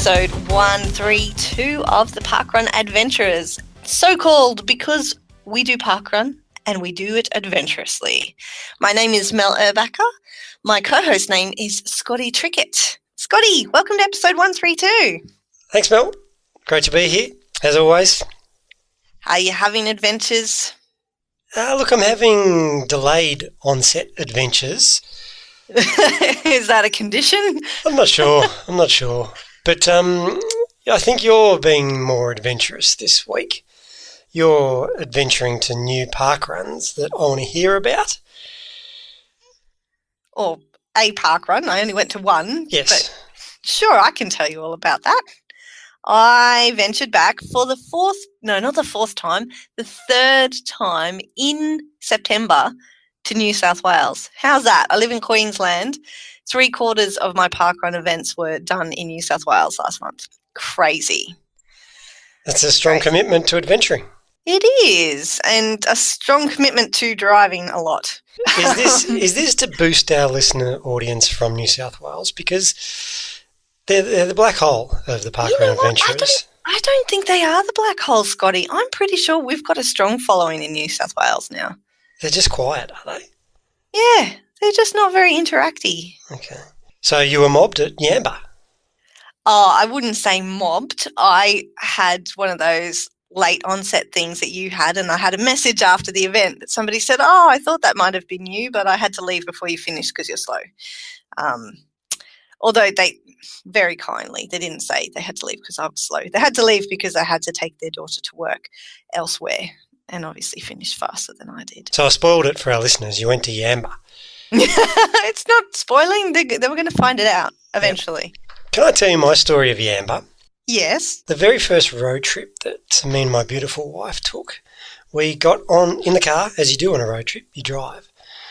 episode 132 of the Parkrun Adventurers. So called because we do parkrun and we do it adventurously. My name is Mel Erbacher. My co-host name is Scotty Trickett. Scotty, welcome to episode 132. Thanks, Mel. Great to be here, as always. Are you having adventures? Look, I'm having delayed onset adventures. Is that a condition? I'm not sure. But I think you're being more adventurous this week. You're adventuring to new park runs that I want to hear about. Or a park run. I only went to one. Yes. But sure, I can tell you all about that. I ventured back for the third time in September to New South Wales. How's that? I live in Queensland. 3/4 of my parkrun events were done in New South Wales last month. Crazy. That's a strong commitment to adventuring. It is, and a strong commitment to driving a lot. Is this to boost our listener audience from New South Wales? Because they're the black hole of the parkrun adventurers. I don't think they are the black hole, Scotty. I'm pretty sure we've got a strong following in New South Wales now. They're just quiet, are they? Yeah, they're just not very interacty. Okay. So you were mobbed at Yamba? Oh, I wouldn't say mobbed. I had one of those late onset things that you had, and I had a message after the event that somebody said, "Oh, I thought that might have been you, but I had to leave before you finished because you're slow." Although they very kindly, they didn't say they had to leave because I was slow. They had to leave because I had to take their daughter to work elsewhere and obviously finish faster than I did. So I spoiled it for our listeners. You went to Yamba. It's not spoiling. They were going to find it out eventually. Yep. Can I tell you my story of Yamba? Yes. The very first road trip that me and my beautiful wife took, we got on in the car, as you do on a road trip, you drive.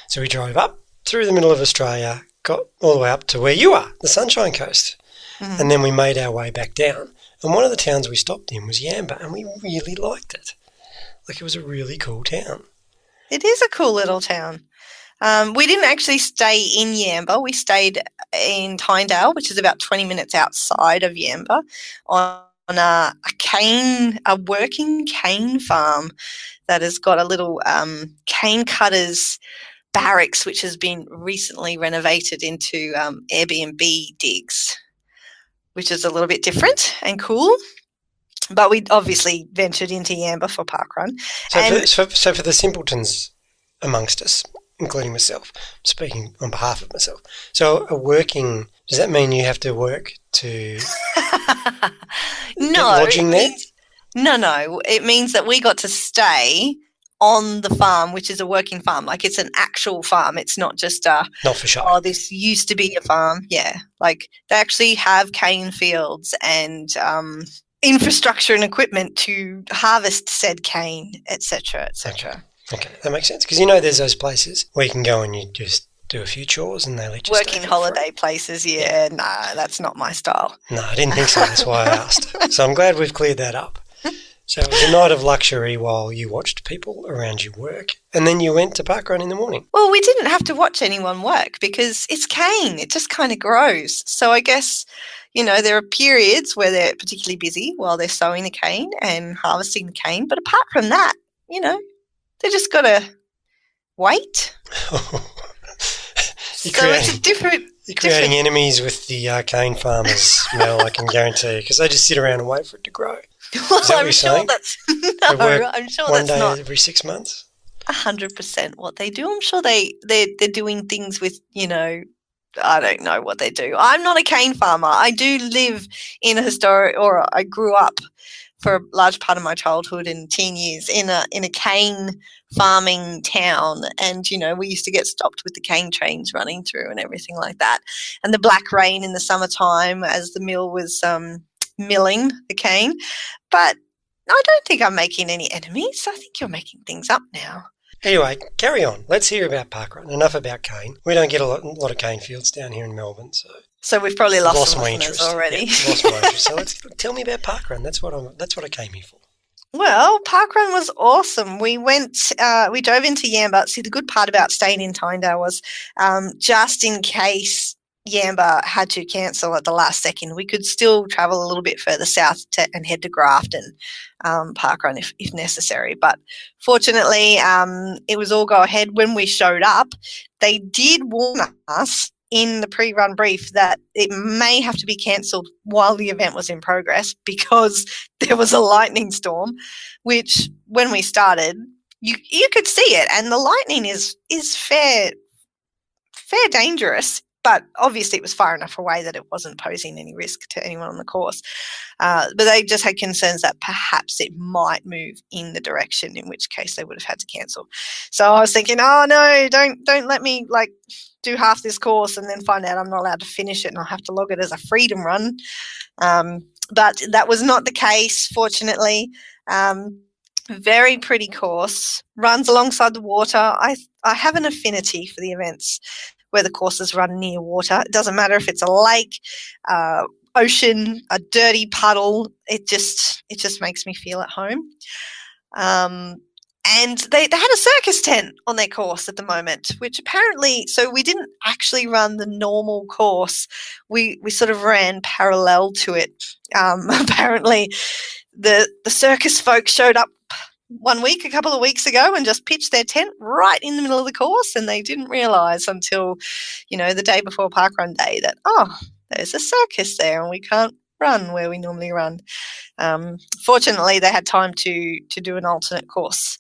So we drove up through the middle of Australia, got all the way up to where you are, the Sunshine Coast. Mm-hmm. And then we made our way back down. And one of the towns we stopped in was Yamba, and we really liked it. Like, it was a really cool town. It is a cool little town. We didn't actually stay in Yamba. We stayed in Tyndale, which is about 20 minutes outside of Yamba, on a working cane farm that has got a little cane cutters barracks, which has been recently renovated into Airbnb digs, which is a little bit different and cool. But we obviously ventured into Yamba for parkrun. So for the simpletons amongst us, including myself, speaking on behalf of myself. So does that mean you have to work to lodging there? No. It means that we got to stay on the farm, which is a working farm. Like, it's an actual farm. It's not just not for sure. Oh, this used to be a farm. Yeah. Like, they actually have cane fields and infrastructure and equipment to harvest said cane, etc., etc. Okay, that makes sense. Because, there's those places where you can go and you just do a few chores and they let you working holiday places, yeah. Nah, that's not my style. No, I didn't think so. That's why I asked. So I'm glad we've cleared that up. So it was a night of luxury while you watched people around you work, and then you went to parkrun in the morning. Well, we didn't have to watch anyone work because it's cane. It just kind of grows. So I guess, there are periods where they're particularly busy while they're sowing the cane and harvesting the cane. But apart from that, they just got to wait. You're creating enemies with the cane farmers, Mel, I can guarantee you, because they just sit around and wait for it to grow. Well, Is that what you're saying? I'm sure one that's day not every 6 months. 100% what they do. I'm sure they're doing things with, I don't know what they do. I'm not a cane farmer. I do live in I grew up for a large part of my childhood and teen years in a cane farming town, and we used to get stopped with the cane trains running through and everything like that, and the black rain in the summertime as the mill was milling the cane. But I don't think I'm making any enemies. I think you're making things up now. Anyway, carry on. Let's hear about parkrun. Enough about cane. We don't get a lot of cane fields down here in Melbourne, so we've probably lost my interest already. Yeah, lost my interest. So tell me about parkrun. That's what I came here for. Well, parkrun was awesome. We drove into Yamba. See, the good part about staying in Tyndale was just in case Yamba had to cancel at the last second, we could still travel a little bit further south and head to Grafton parkrun if necessary. But fortunately, it was all go ahead. When we showed up, they did warn us in the pre-run brief that it may have to be cancelled while the event was in progress because there was a lightning storm, which when we started, you could see it, and the lightning is fair dangerous. But obviously it was far enough away that it wasn't posing any risk to anyone on the course. But they just had concerns that perhaps it might move in the direction, in which case they would have had to cancel. So I was thinking, oh no, don't let me do half this course and then find out I'm not allowed to finish it and I'll have to log it as a freedom run. But that was not the case, fortunately. Very pretty course, runs alongside the water. I have an affinity for the events where the courses run near water. It doesn't matter if it's a lake, ocean, a dirty puddle. It just makes me feel at home. And they had a circus tent on their course at the moment, which apparently, so we didn't actually run the normal course. We sort of ran parallel to it. Apparently, the circus folks showed up a couple of weeks ago, and just pitched their tent right in the middle of the course, and they didn't realise until, the day before parkrun day that, there's a circus there and we can't run where we normally run. Fortunately, they had time to do an alternate course,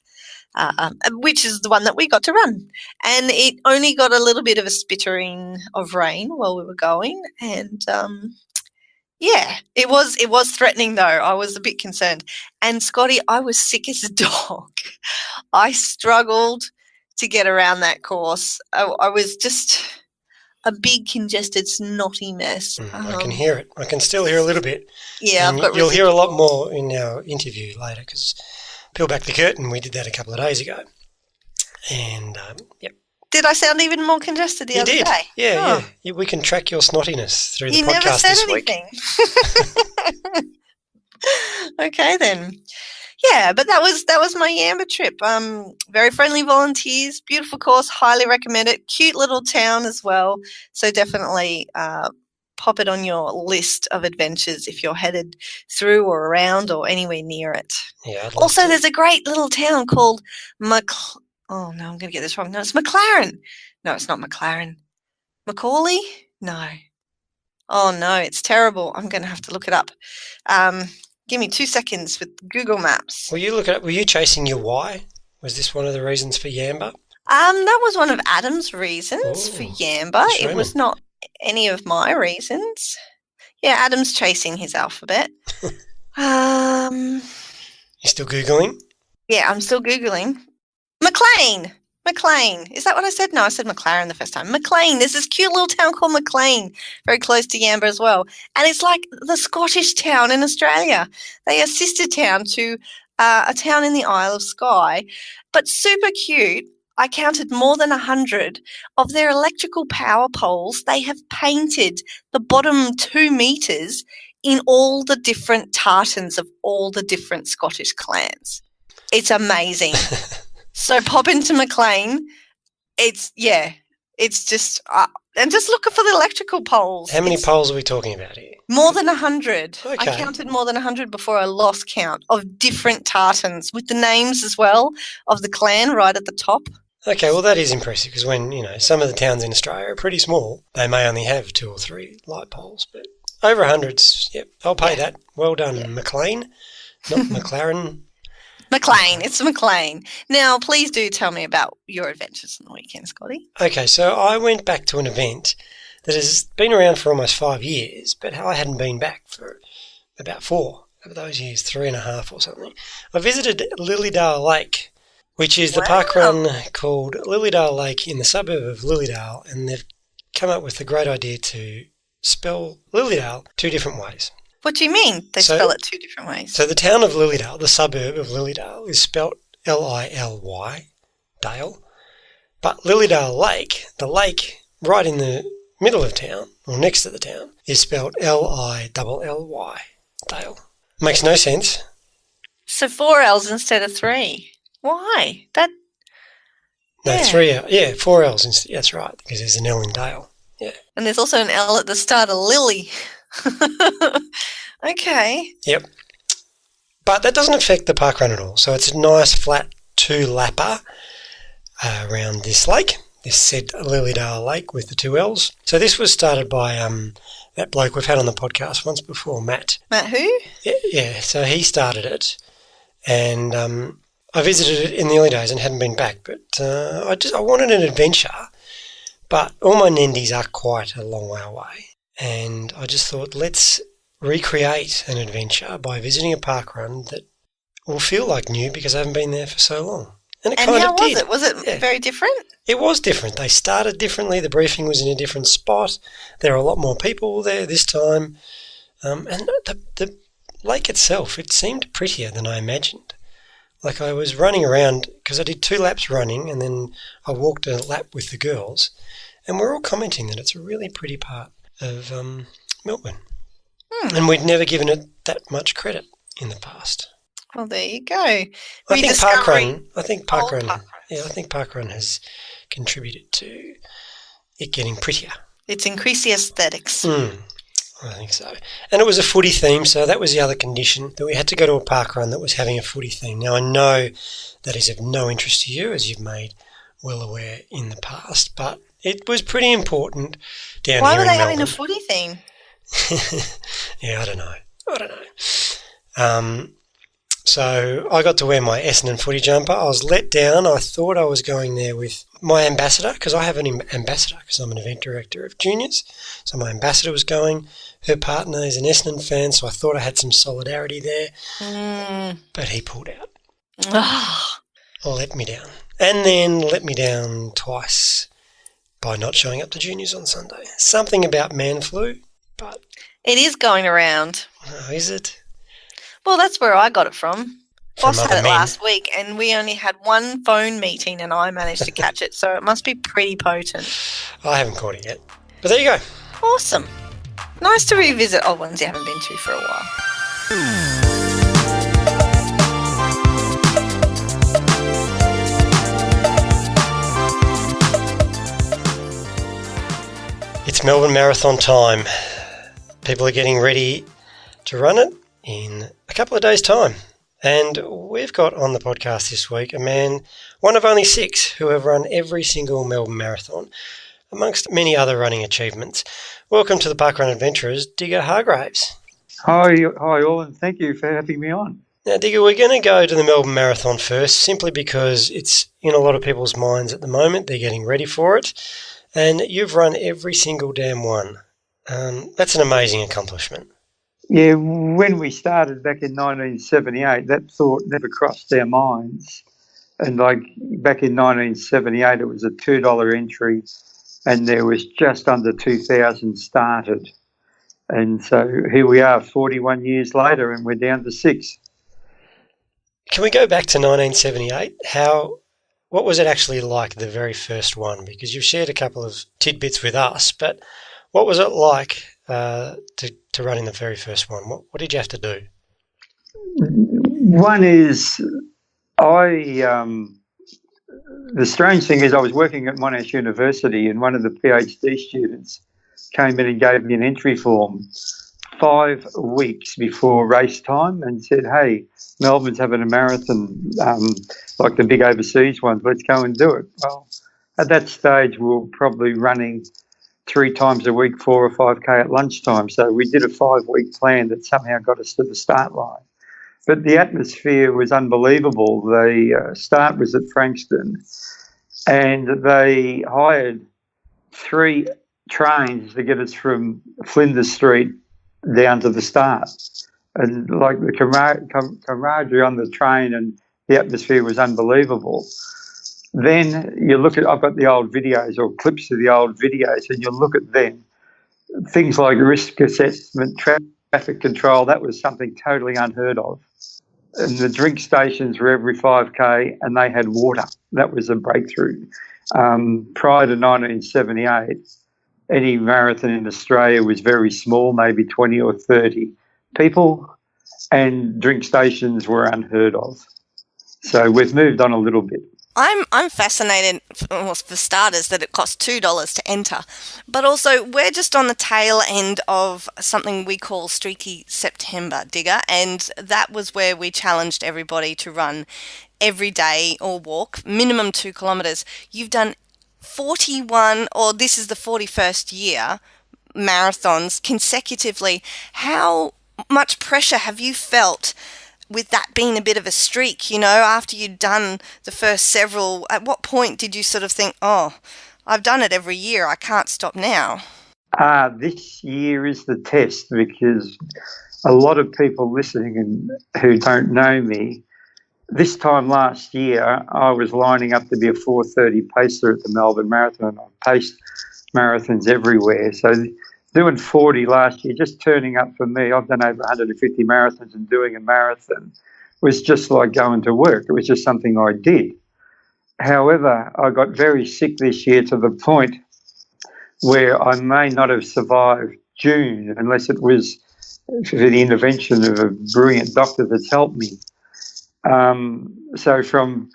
which is the one that we got to run. And it only got a little bit of a spittering of rain while we were going, and yeah, it was threatening though. I was a bit concerned. And Scotty, I was sick as a dog. I struggled to get around that course. I was just a big, congested, snotty mess. I can hear it. I can still hear a little bit. Yeah, you'll hear a lot more in our interview later, because peel back the curtain, we did that a couple of days ago. And, yep. Did I sound even more congested the other day? Yeah, yeah. We can track your snottiness through the podcast this week. You never said anything. Okay, then. Yeah, but that was my Yamba trip. Very friendly volunteers, beautiful course, highly recommend it. Cute little town as well. So definitely pop it on your list of adventures if you're headed through or around or anywhere near it. Yeah. Also, there's a great little town called Oh, no, I'm going to get this wrong. No, it's McLaren. No, it's not McLaren. Macaulay? No. Oh, no, it's terrible. I'm going to have to look it up. Give me 2 seconds with Google Maps. Were you chasing your why? Was this one of the reasons for Yamba? That was one of Adam's reasons for Yamba. It was not any of my reasons. Yeah, Adam's chasing his alphabet. You still Googling? Yeah, I'm still Googling. McLean. Is that what I said? No, I said McLaren the first time. McLean. There's this cute little town called McLean, very close to Yamba as well. And it's like the Scottish town in Australia. They are sister town to a town in the Isle of Skye, but super cute. I counted more than 100 of their electrical power poles. They have painted the bottom 2 metres in all the different tartans of all the different Scottish clans. It's amazing. So pop into McLean. It's just, and just look for the electrical poles. How many poles are we talking about here? More than 100. Okay. I counted more than 100 before I lost count of different tartans with the names as well of the clan right at the top. Okay, well that is impressive, because when, some of the towns in Australia are pretty small, they may only have 2 or 3 light poles, but over 100's, yep, I'll pay that. Well done, McLean, not McLaren. McLean. It's McLean. Now, please do tell me about your adventures on the weekend, Scotty. Okay, so I went back to an event that has been around for almost 5 years, but I hadn't been back for about 4 of those years, 3.5 or something. I visited Lilydale Lake, which is the parkrun called Lilydale Lake in the suburb of Lilydale, and they've come up with the great idea to spell Lilydale 2 different ways. What do you mean they spell it 2 different ways? So the town of Lilydale, the suburb of Lilydale, is spelt Lily, Dale. But Lilydale Lake, the lake right in the middle of town, or next to the town, is spelt Lilly, Dale. Makes no sense. So 4 L's instead of 3. Why? 3 L. Yeah, 4 L's instead. That's right, because there's an L in Dale. Yeah. And there's also an L at the start of Lily. Okay. Yep. But that doesn't affect the parkrun at all. So it's a nice flat 2-lapper around this lake, this said Lilydale Lake with the 2 L's. So this was started by that bloke we've had on the podcast once before, Matt. Matt who? Yeah, so he started it, and I visited it in the early days and hadn't been back, but I wanted an adventure, but all my Nendies are quite a long way away, and I just thought, let's recreate an adventure by visiting a parkrun that will feel like new because I haven't been there for so long. And how was it? Was it very different? It was different. They started differently. The briefing was in a different spot. There are a lot more people there this time. And the lake itself, it seemed prettier than I imagined. Like I was running around because I did 2 laps running and then I walked a lap with the girls. And we're all commenting that it's a really pretty part of Melbourne. And we'd never given it that much credit in the past. Well, there you go. I think parkrun has contributed to it getting prettier. It's increased the aesthetics. I think so. And it was a footy theme, so that was the other condition, that we had to go to a parkrun that was having a footy theme. Now, I know that is of no interest to you, as you've made well aware in the past, but it was pretty important down here in Melbourne. Why were they having a footy theme? Yeah, I don't know. So I got to wear my Essendon footy jumper. I was let down. I thought I was going there with my ambassador, because I have an ambassador because I'm an event director of juniors. So my ambassador was going. Her partner is an Essendon fan, so I thought I had some solidarity there. But he pulled out. Let me down. And then let me down twice by not showing up to juniors on Sunday. Something about man flu, but... It is going around. Oh, is it? Well, that's where I got it from. Boss had it men. last week, and we only had one phone meeting, and I managed to catch it, so it must be pretty potent. I haven't caught it yet. But there you go. Awesome. Nice to revisit old ones you haven't been to for a while. It's Melbourne Marathon time. People are getting ready to run it in a couple of days' time. And we've got on the podcast this week a man, one of only 6, who have run every single Melbourne Marathon, amongst many other running achievements. Welcome to the Parkrun Adventurers, Digger Hargreaves. Hi all, and thank you for having me on. Now, Digger, we're going to go to the Melbourne Marathon first, simply because it's in a lot of people's minds at the moment. They're getting ready for it. And you've run every single damn one. That's an amazing accomplishment. Yeah, when we started back in 1978, that thought never crossed our minds. And like back in 1978, it was a $2 entry, and there was just under 2,000 started. And so here we are 41 years later, and we're down to 6. Can we go back to 1978? What was it actually like, the very first one? Because you've shared a couple of tidbits with us, but what was it like to run in the very first one? What did you have to do? One is, the strange thing is I was working at Monash University, and one of the PhD students came in and gave me an entry form 5 weeks before race time and said, hey, Melbourne's having a marathon like the big overseas ones, let's go and do it. Well, at that stage we were probably running 3 times a week, 4 or 5K at lunchtime. So we did a 5-week plan that somehow got us to the start line. But the atmosphere was unbelievable. The start was at Frankston, and they hired 3 trains to get us from Flinders Street down to the start. And like the camaraderie on the train and the atmosphere was unbelievable. Then you look at, I've got the old videos or clips of the old videos, and you look at them. Things like risk assessment, traffic control, that was something totally unheard of. And the drink stations were every 5K, and they had water. That was a breakthrough. Prior to 1978, any marathon in Australia was very small, maybe 20 or 30 people, and drink stations were unheard of. So we've moved on a little bit. I'm fascinated, well, for starters, that it costs $2 to enter, but also we're just on the tail end of something we call Streaky September, Digger, and that was where we challenged everybody to run every day or walk minimum 2 kilometres. You've done 41, or this is the 41st year, marathons consecutively. How much pressure have you felt with that being a bit of a streak, after you'd done the first several? At what point did you sort of think, oh, I've done it every year, I can't stop now? This year is the test, because a lot of people listening and who don't know me, this time last year I was lining up to be a 4:30 pacer at the Melbourne Marathon. I paced marathons everywhere. So doing 40 last year, just turning up for me, I've done over 150 marathons, and doing a marathon was just like going to work. It was just something I did. However, I got very sick this year to the point where I may not have survived June unless it was for the intervention of a brilliant doctor that's helped me. So from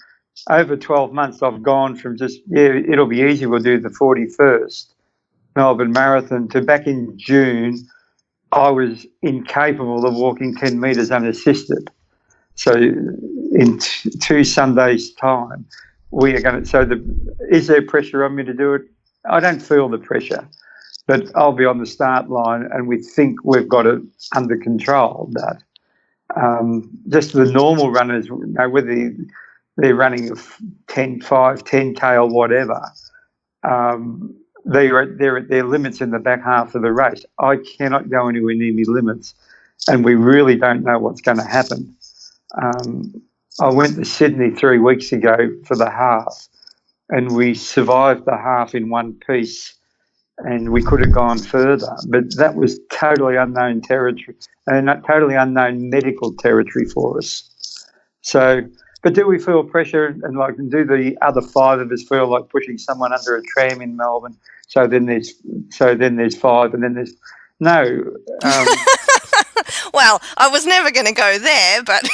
over 12 months, I've gone from just, it'll be easy, we'll do the 41st Melbourne Marathon, to back in June, I was incapable of walking 10 metres unassisted. So in 2 Sundays' time, we are going to, is there pressure on me to do it? I don't feel the pressure, but I'll be on the start line and we think we've got it under control. But just the normal runners, whether they're running 5, 10K or whatever, they're at their limits in the back half of the race. I cannot go anywhere near my limits, and we really don't know what's going to happen. I went to Sydney 3 weeks ago for the half, and we survived the half in one piece, and we could have gone further, but that was totally unknown territory, and totally unknown medical territory for us. So, but do we feel pressure, and do the other 5 of us feel like pushing someone under a tram in Melbourne? So then there's 5, and then there's no. Well, I was never going to go there, but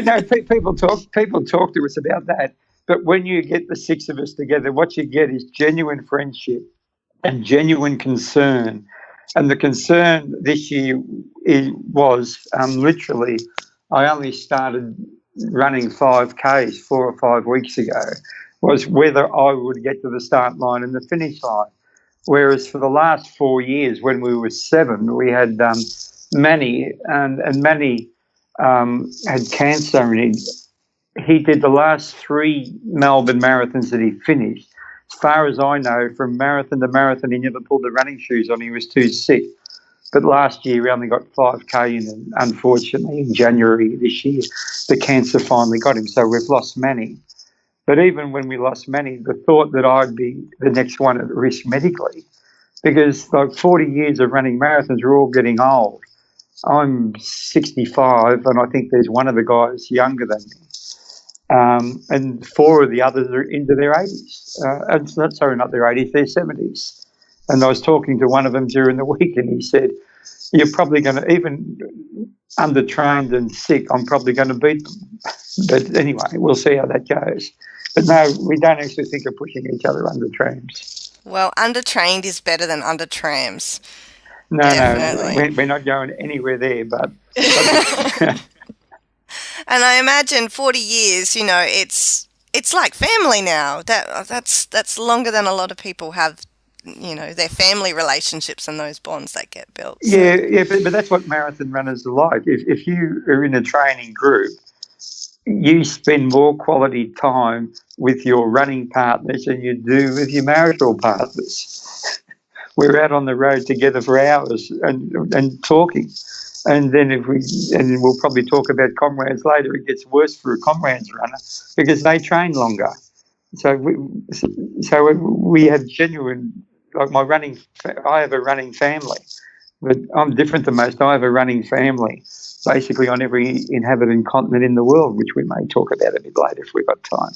no. People talk to us about that. But when you get the 6 of us together, what you get is genuine friendship and genuine concern. And the concern this year was literally, I only started running 5Ks 4 or 5 weeks ago, was whether I would get to the start line and the finish line. Whereas for the last 4 years, when we were 7, we had Manny, and Manny had cancer, and he did the last 3 Melbourne marathons that he finished. As far as I know, from marathon to marathon, he never pulled the running shoes on. He was too sick. But last year, we only got 5K in, and unfortunately, in January this year, the cancer finally got him. So we've lost Manny. But even when we lost Manny, the thought that I'd be the next one at risk medically, because 40 years of running marathons, we're all getting old. I'm 65, and I think there's one of the guys younger than me. And 4 of the others are into their 80s. Not their 80s, their 70s. And I was talking to one of them during the week, and he said, you're probably going to, even undertrained and sick, I'm probably going to beat them. But anyway, we'll see how that goes. But no, we don't actually think of pushing each other under trams. Well, undertrained is better than under trams. No, definitely. We're not going anywhere there, but and I imagine 40 years, it's like family now. That's longer than a lot of people have, their family relationships and those bonds that get built. So. Yeah, but that's what marathon runners are like. If you are in a training group, you spend more quality time with your running partners than you do with your marital partners. We're out on the road together for hours and talking. And then we'll probably talk about comrades later. It gets worse for a comrades runner because they train longer. So we have genuine, like I have a running family, but I'm different than most. I have a running family basically on every inhabited continent in the world, which we may talk about a bit later if we've got time.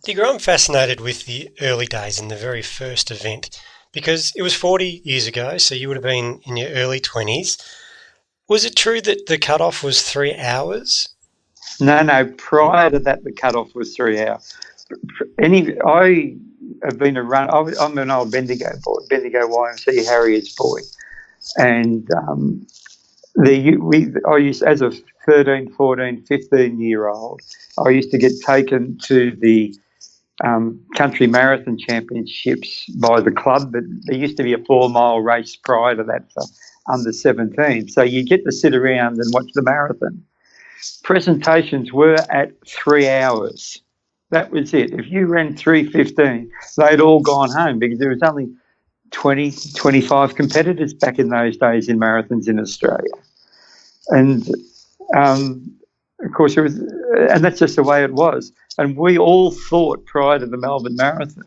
Digger, I'm fascinated with the early days and the very first event because it was 40 years ago, so you would have been in your early 20s. Was it true that the cutoff was 3 hours? No. Prior to that, the cutoff was 3 hours. I have been a run. I'm an old Bendigo boy, Bendigo YMC Harriers boy, and I used, as a 13, 14, 15-year-old, I used to get taken to the country marathon championships by the club, but there used to be a 4-mile race prior to that for under 17. So you get to sit around and watch the marathon. Presentations were at 3 hours. That was it. If you ran 3:15, they'd all gone home because there was only 20, 25 competitors back in those days in marathons in Australia. And of course, and that's just the way it was. And we all thought prior to the Melbourne Marathon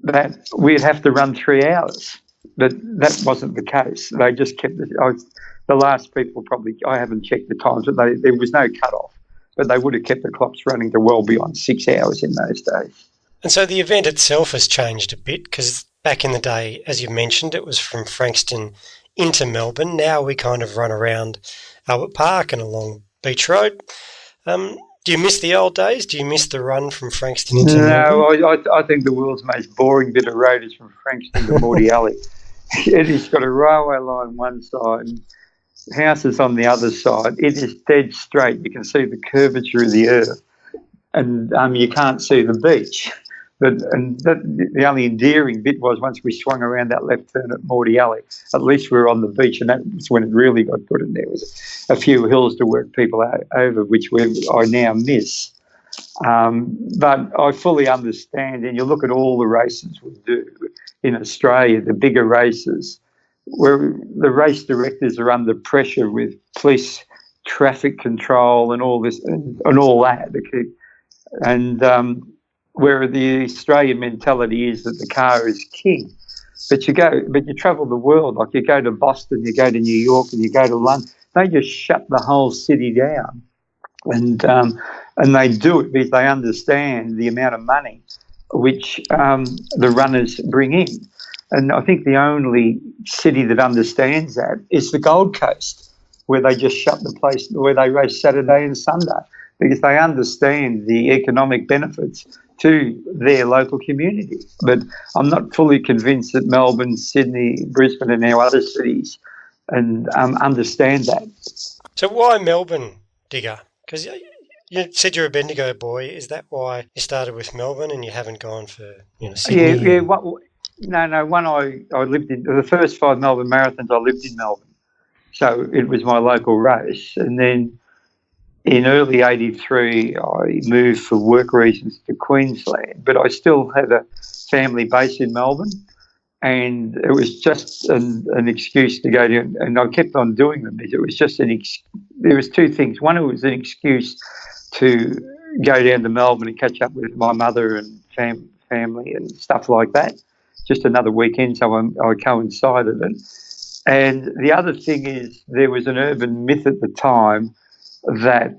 that we'd have to run 3 hours, but that wasn't the case. They just kept the last people probably, I haven't checked the times, but there was no cut-off, but they would have kept the clocks running to well beyond 6 hours in those days. And so the event itself has changed a bit because back in the day, as you mentioned, it was from Frankston into Melbourne. Now we kind of run around Albert Park and along Beach Road. Do you miss the old days? Do you miss the run from Frankston into Melbourne? No, I think the world's most boring bit of road is from Frankston to Morty Alley. It has got a railway line one side and houses on the other side. It is dead straight. You can see the curvature of the earth, and you can't see the beach. The only endearing bit was once we swung around that left turn at Morty Alley, at least we were on the beach, and that was when it really got good, and there was a few hills to work people over, which I now miss. But I fully understand, and you look at all the races we do in Australia, the bigger races, where the race directors are under pressure with police traffic control and all this and all that. Where the Australian mentality is that the car is king. But you travel the world, like you go to Boston, you go to New York, and you go to London. They just shut the whole city down, and they do it because they understand the amount of money which the runners bring in. And I think the only city that understands that is the Gold Coast, where they just shut the place, where they race Saturday and Sunday, because they understand the economic benefits to their local community. But I'm not fully convinced that Melbourne, Sydney, Brisbane and our other cities understand that. So why Melbourne, Digger? Because you said you're a Bendigo boy. Is that why you started with Melbourne and you haven't gone for Sydney? Yeah. No. One I lived in the first 5 Melbourne marathons. I lived in Melbourne, so it was my local race. And then in early '83, I moved for work reasons to Queensland, but I still had a family base in Melbourne, and it was just an excuse to go to, and I kept on doing them. It was just there was two things. One, it was an excuse to go down to Melbourne and catch up with my mother and family and stuff like that. Just another weekend, so I coincided it. And the other thing is there was an urban myth at the time that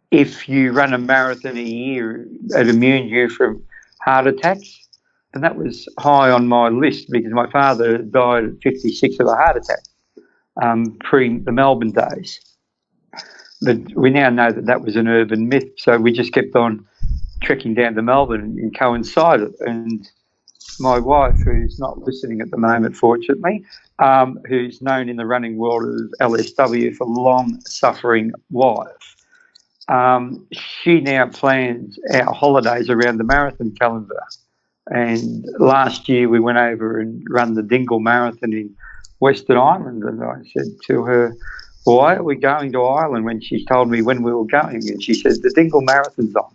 if you run a marathon a year, it immune you from heart attacks. And that was high on my list because my father died at 56 of a heart attack pre the Melbourne days. But we now know that was an urban myth, so we just kept on trekking down to Melbourne and coincided. And my wife, who's not listening at the moment, fortunately, who's known in the running world as LSW for long-suffering wife, she now plans our holidays around the marathon calendar. And last year we went over and ran the Dingle Marathon in Western Ireland, and I said to her, why are we going to Ireland, when she told me when we were going? And she said, the Dingle Marathon's on.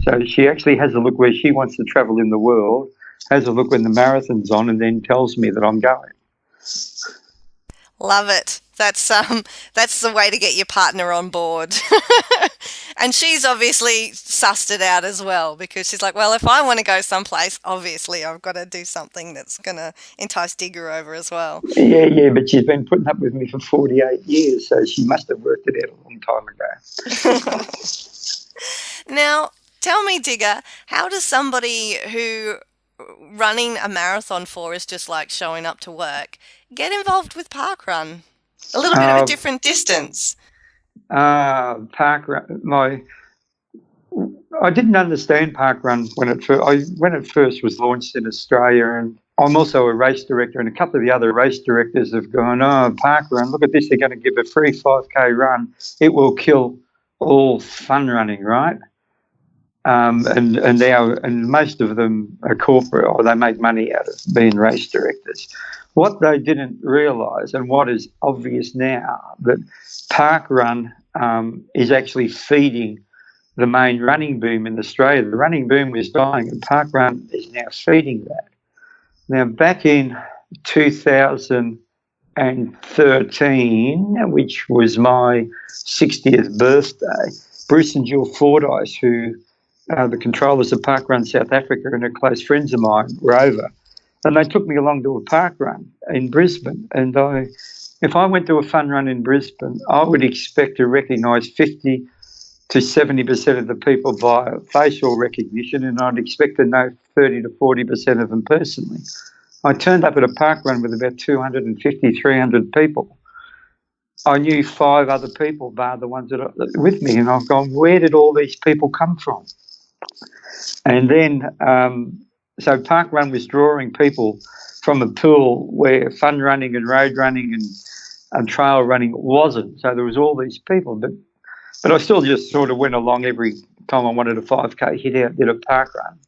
So she actually has a look where she wants to travel in the world, has a look when the marathon's on, and then tells me that I'm going. Love it. That's the way to get your partner on board. And she's obviously sussed it out as well, because she's like, well, if I want to go someplace, obviously I've got to do something that's going to entice Digger over as well. Yeah, but she's been putting up with me for 48 years, so she must have worked it out a long time ago. Now, tell me, Digger, how does somebody who running a marathon for is just like showing up to work get involved with parkrun? A little bit of a different distance. Parkrun. I didn't understand parkrun when it first was launched in Australia, and I'm also a race director, and a couple of the other race directors have gone, "Oh, parkrun! Look at this! They're going to give a free 5K run. It will kill all fun running, right?" And most of them are corporate, or they make money out of being race directors. What they didn't realise, and what is obvious now, that parkrun is actually feeding the main running boom in Australia. The running boom was dying, and parkrun is now feeding that. Now, back in 2013, which was my 60th birthday, Bruce and Jill Fordyce, who are the controllers of Parkrun South Africa and are close friends of mine, were over. And they took me along to a parkrun in Brisbane. And if I went to a fun run in Brisbane, I would expect to recognise 50 to 70% of the people via facial recognition, and I'd expect to know 30 to 40% of them personally. I turned up at a parkrun with about 250, 300 people. I knew 5 other people, bar the ones that are with me, and I've gone, where did all these people come from? And then, so parkrun was drawing people from a pool where fun running and road running and trail running wasn't. So there was all these people, but I still just sort of went along every time I wanted a 5K hit out, did a parkrun.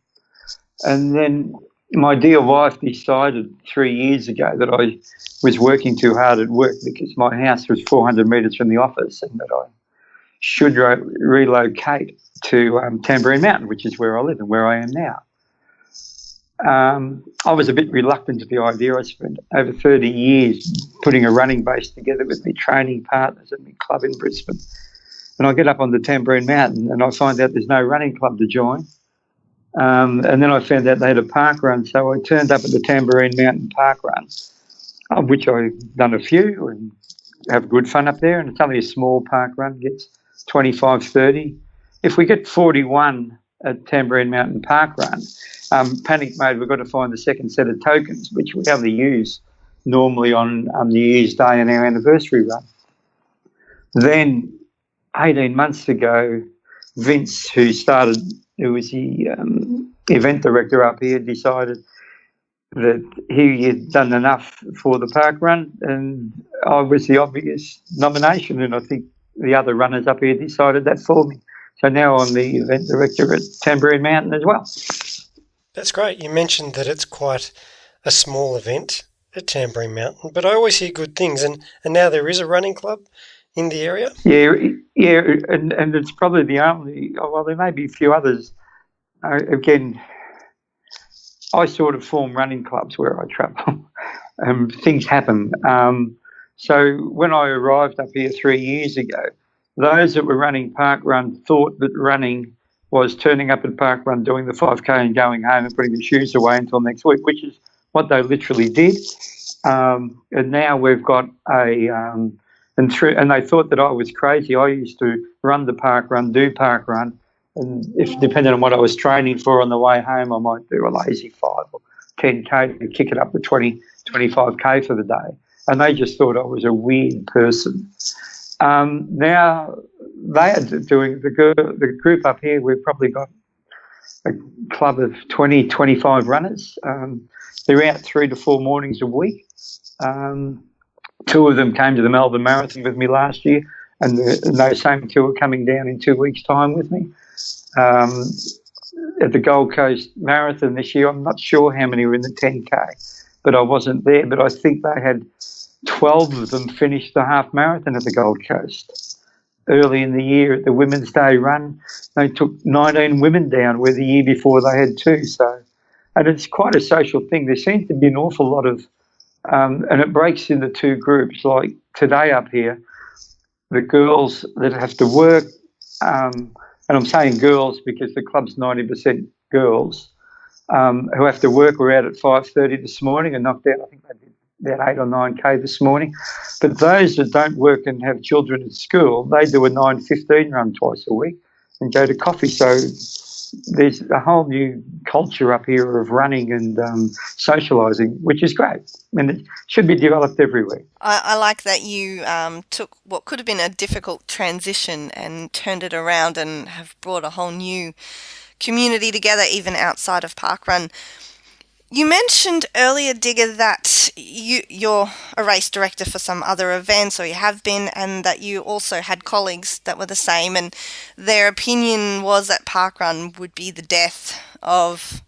And then my dear wife decided 3 years ago that I was working too hard at work because my house was 400 metres from the office, and that I should relocate to Tamborine Mountain, which is where I live and where I am now. I was a bit reluctant to the idea. I spent over 30 years putting a running base together with my training partners at my club in Brisbane. And I get up on the Tamborine Mountain and I find out there's no running club to join. And then I found out they had a park run, so I turned up at the Tamborine Mountain Park Run, of which I've done a few and have good fun up there. And it's only a small park run, gets 25, 30. If we get 41 at Tamborine Mountain Park Run, panic mode, we've got to find the second set of tokens, which we only use normally on New Year's Day and our anniversary run. Then 18 months ago, Vince, who was the event director up here, decided that he had done enough for the park run, and I was the obvious nomination, and I think the other runners up here decided that for me. So now I'm the event director at Tamborine Mountain as well. That's great. You mentioned that it's quite a small event at Tamborine Mountain, but I always hear good things, and now there is a running club in the area? Yeah, and it's probably the only, well, there may be a few others. Again, I sort of form running clubs where I travel. Things happen. So when I arrived up here 3 years ago, those that were running parkrun thought that running was turning up at parkrun, doing the 5K and going home and putting the shoes away until next week, which is what they literally did. And now we've got and they thought that I was crazy. I used to run the parkrun, do parkrun, and if depending on what I was training for on the way home, I might do a lazy 5 or 10K to kick it up to 20, 25K for the day. And they just thought I was a weird person. Now they are doing, the group up here, we've probably got a club of 20, 25 runners. They're out 3 to 4 mornings a week. 2 of them came to the Melbourne Marathon with me last year, and those same 2 are coming down in 2 weeks' time with me. At the Gold Coast Marathon this year, I'm not sure how many were in the 10K, but I wasn't there. But I think they had 12 of them finish the half marathon at the Gold Coast. Early in the year at the Women's Day run, they took 19 women down, where the year before they had 2. So, and it's quite a social thing. There seems to be an awful lot of, and it breaks into 2 groups. Like today up here, the girls that have to work, and I'm saying girls because the club's 90% girls, who have to work, were out at 5:30 this morning and knocked out, I think they did about 8 or 9K this morning. But those that don't work and have children at school, they do a 9:15 run twice a week and go to coffee. So there's a whole new culture up here of running and socialising, which is great, and it should be developed everywhere. I like that you took what could have been a difficult transition and turned it around and have brought a whole new community together, even outside of parkrun. You mentioned earlier, Digger, that you're a race director for some other events, or you have been, and that you also had colleagues that were the same, and their opinion was that parkrun would be the death of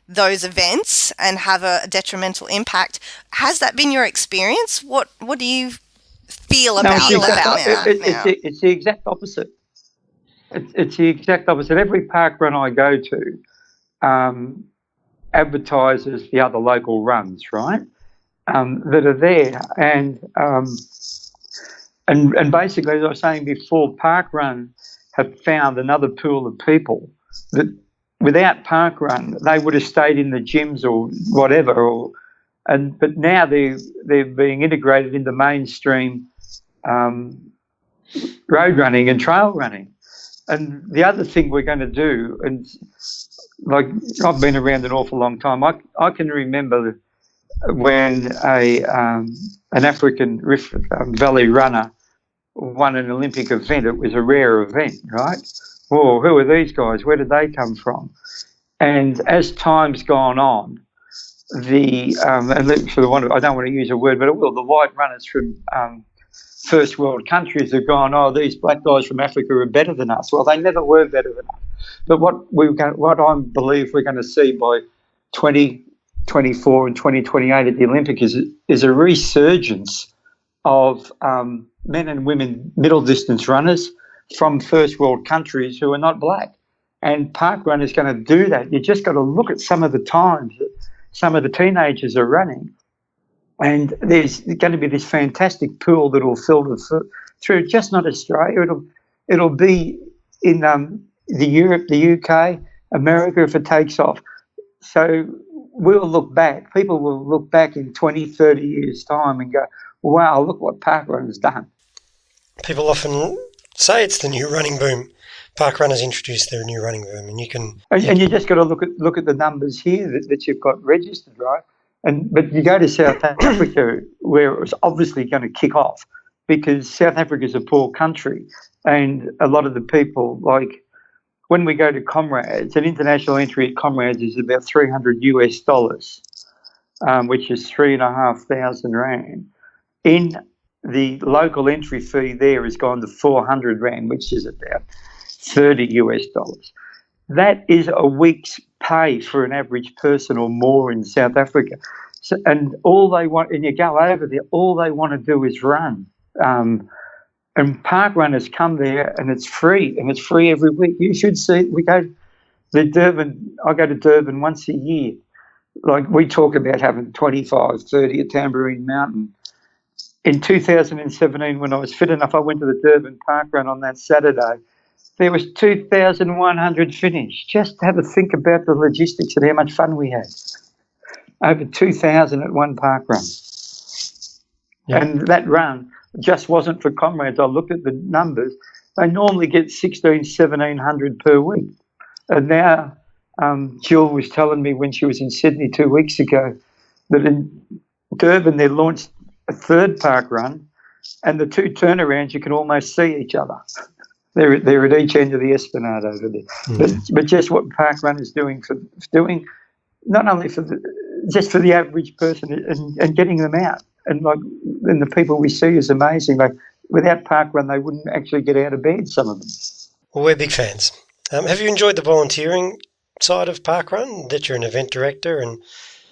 those events and have a detrimental impact. Has that been your experience? What do you feel about it now? It's the exact opposite. It's the exact opposite. Every parkrun I go to advertises the other local runs, right? That are there, and basically, as I was saying before, parkrun have found another pool of people that without parkrun they would have stayed in the gyms or whatever, but now they're being integrated into mainstream road running and trail running. And the other thing we're going to do, and like I've been around an awful long time, I can remember when an African Rift Valley runner won an Olympic event. It was a rare event, right? Well, who are these guys? Where did they come from? And as time's gone on, and for the one, I don't want to use a word, but I will. The white runners from first world countries have gone, oh, these black guys from Africa are better than us. Well, they never were better than us. But what I believe we're going to see by 2024 and 2028 at the Olympic is a resurgence of men and women middle distance runners from first world countries who are not black. And parkrun is going to do that. You just got to look at some of the times that some of the teenagers are running. And there's going to be this fantastic pool that will filter through just not Australia. It'll be in Europe, the UK, America if it takes off. So we'll look back. People will look back in 20, 30 years' time and go, wow, look what parkrun has done. People often say it's the new running boom. Parkrun has introduced their new running boom, and you can. And you just got to look at the numbers here that you've got registered, right? But you go to South Africa where it was obviously going to kick off because South Africa is a poor country, and a lot of the people, like when we go to Comrades, an international entry at Comrades is about $300 US, which is 3,500 rand. In the local entry fee there has gone to 400 rand, which is about $30 US. That is a week's pay for an average person or more in South Africa. So, and all they want, and you go over there, all they want to do is run. And parkrunners come there, and it's free every week. You should see. I go to Durban once a year. Like we talk about having 25, 30 at Tamborine Mountain. In 2017, when I was fit enough, I went to the Durban parkrun on that Saturday. There was 2,100 finished. Just have a think about the logistics and how much fun we had. Over 2,000 at one parkrun. Yeah. And that run just wasn't for Comrades. I looked at the numbers. They normally get 1,700 per week. And now Jill was telling me when she was in Sydney 2 weeks ago that in Durban they launched a third parkrun, and the two turnarounds you can almost see each other. They're at each end of the esplanade over there. Mm. But just what parkrun is doing not only for the average person and getting them out. And the people we see is amazing. Like without parkrun, they wouldn't actually get out of bed, some of them. Well, we're big fans. Have you enjoyed the volunteering side of parkrun, that you're an event director? And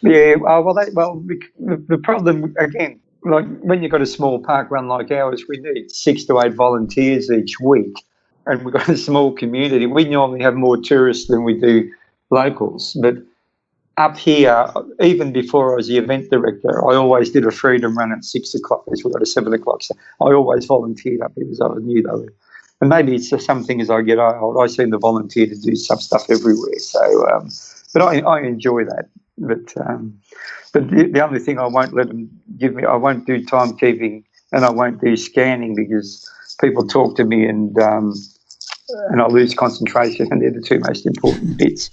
yeah, the problem, again, like when you've got a small parkrun like ours, we need 6 to 8 volunteers each week. And we've got a small community. We normally have more tourists than we do locals. But up here, even before I was the event director, I always did a freedom run at 6 o'clock. We've got a 7 o'clock. So I always volunteered up here because I knew they were. And maybe it's just something as I get old, I seem to volunteer to do some stuff everywhere. So, but I enjoy that. But the only thing I won't let them give me, I won't do timekeeping and I won't do scanning because people talk to me and and I lose concentration, and they're the two most important bits.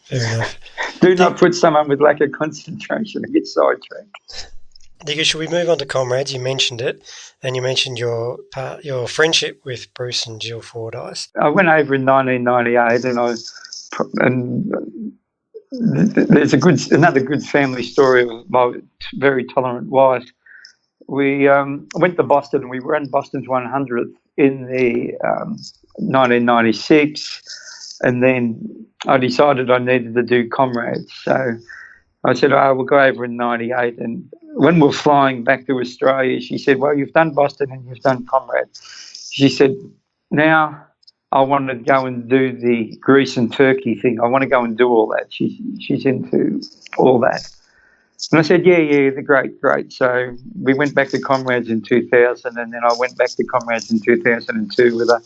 Fair enough. Do not put someone with lack of concentration and get sidetracked. Digger, should we move on to comrades? You mentioned it, and you mentioned your friendship with Bruce and Jill Fordyce. I went over in 1998, and there's another good family story of my very tolerant wife. We went to Boston, and we ran Boston's 100th in the 1996, and then I decided I needed to do comrades. So I said, we'll go over in 98. And when we're flying back to Australia, she said, well, you've done Boston and you've done comrades. She said, now I want to go and do the Greece and Turkey thing. I want to go and do all that. She's into all that. And I said, yeah, great. So we went back to comrades in 2000, and then I went back to comrades in 2002 with her.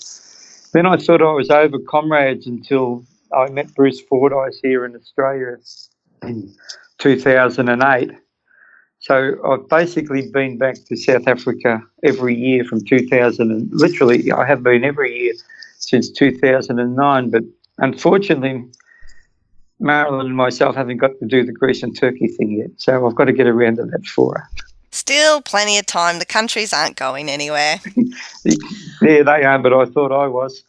Then I thought I was over comrades until I met Bruce Fordyce here in Australia in 2008. So I've basically been back to South Africa every year from 2000, and literally I have been every year since 2009. But unfortunately, Marilyn and myself haven't got to do the Greece and Turkey thing yet, so I've got to get around to that for her. Still plenty of time. The countries aren't going anywhere. Yeah, they are, but I thought I was.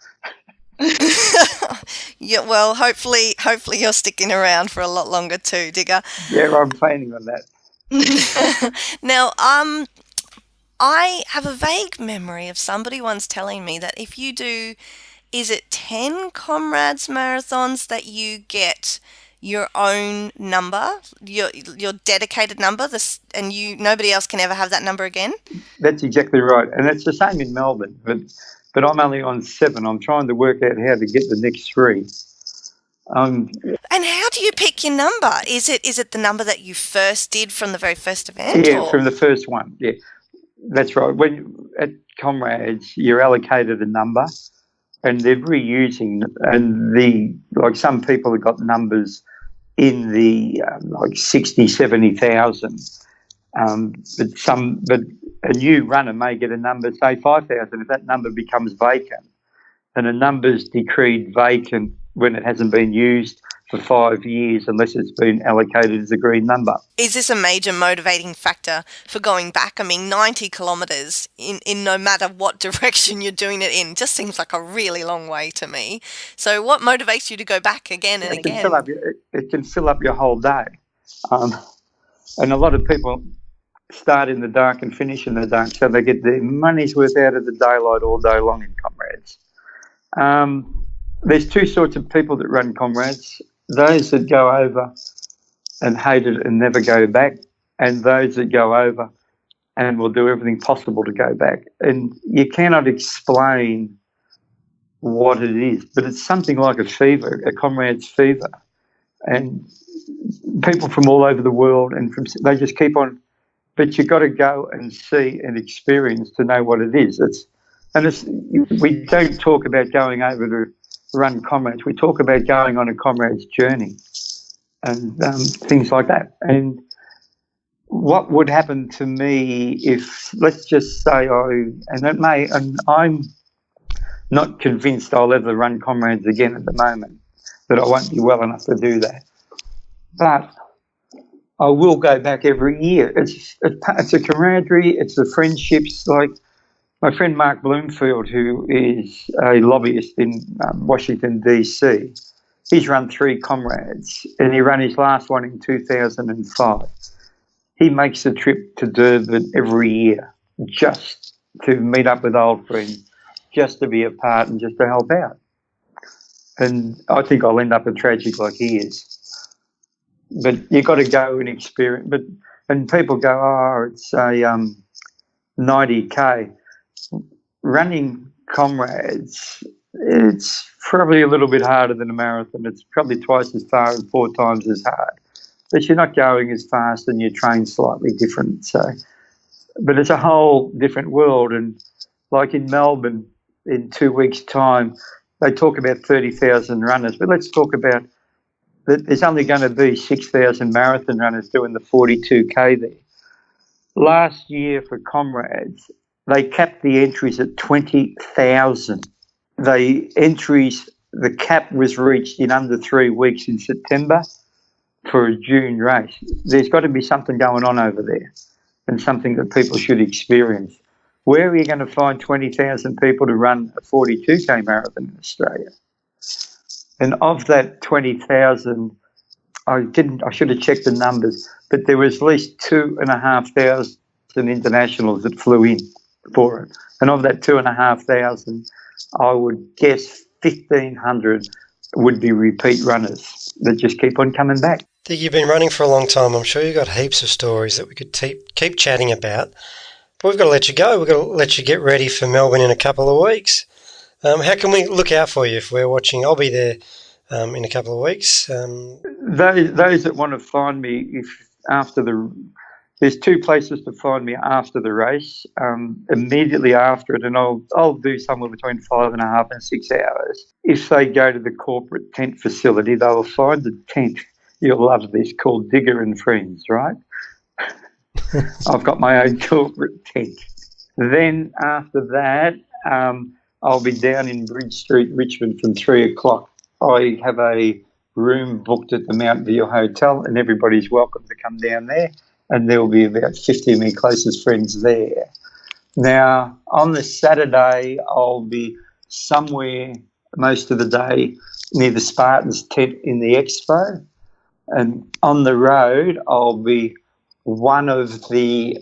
Yeah, well, hopefully you're sticking around for a lot longer too, Digger. Yeah, I'm planning on that. Now, I have a vague memory of somebody once telling me that if you do, is it 10 comrades marathons that you get your own number, your dedicated number, and nobody else can ever have that number again? That's exactly right, and it's the same in Melbourne, but I'm only on 7. I'm trying to work out how to get the next 3. And how do you pick your number? Is it the number that you first did from the very first event? Yeah, from the first one. Yeah, that's right. When at comrades, you're allocated a number, and they're reusing, and like some people have got numbers in the like 60, 70,000. But a new runner may get a number, say 5,000. If that number becomes vacant, and a number's decreed vacant when it hasn't been used for 5 years unless it's been allocated as a green number. Is this a major motivating factor for going back? I mean, 90 kilometres in no matter what direction you're doing it in just seems like a really long way to me. So what motivates you to go back again and again? It can fill up your whole day. And a lot of people start in the dark and finish in the dark, so they get their money's worth out of the daylight all day long in comrades. There's 2 sorts of people that run comrades: those that go over and hate it and never go back, and those that go over and will do everything possible to go back. And you cannot explain what it is, but it's something like a fever, a comrade's fever. And people from all over the world, they just keep on, but you've got to go and see and experience to know what it is. We don't talk about going over to run comrades. We talk about going on a comrade's journey and things like that. And what would happen to me if, let's just say and I'm not convinced I'll ever run comrades again at the moment, that I won't be well enough to do that. But I will go back every year. It's a camaraderie, it's the friendships. Like my friend Mark Bloomfield, who is a lobbyist in Washington, D.C., he's run 3 comrades, and he ran his last one in 2005. He makes a trip to Durban every year just to meet up with old friends, just to be a part and just to help out. And I think I'll end up a tragic like he is. But you've got to go and experience. And people go, it's a 90K. Running comrades, it's probably a little bit harder than a marathon. It's probably twice as far and 4 times as hard. But you're not going as fast and you train slightly different. But it's a whole different world. And like in Melbourne, in 2 weeks' time, they talk about 30,000 runners. But let's talk about that there's only going to be 6,000 marathon runners doing the 42K there. Last year for comrades, they capped the entries at 20,000. the cap was reached in under 3 weeks in September for a June race. There's got to be something going on over there and something that people should experience. Where are you going to find 20,000 people to run a 42K marathon in Australia? And of that 20,000, I should have checked the numbers, but there was at least 2,500 internationals that flew in for it. And of that 2,500, I would guess 1,500 would be repeat runners that just keep on coming back. You've been running for a long time. I'm sure you've got heaps of stories that we could keep chatting about. But we've got to let you go. We've got to let you get ready for Melbourne in a couple of weeks. How can we look out for you if we're watching? I'll be there in a couple of weeks. Those that want to find me, there's 2 places to find me after the race, immediately after it, and I'll do somewhere between 5.5 and 6 hours. If they go to the corporate tent facility, they will find the tent. You'll love this, called Digger and Friends, right? I've got my own corporate tent. Then after that, I'll be down in Bridge Street, Richmond from 3 o'clock. I have a room booked at the Mount View Hotel, and everybody's welcome to come down there, and there will be about 50 of my closest friends there. Now, on the Saturday, I'll be somewhere most of the day near the Spartan's tent in the Expo, and on the road, I'll be one of the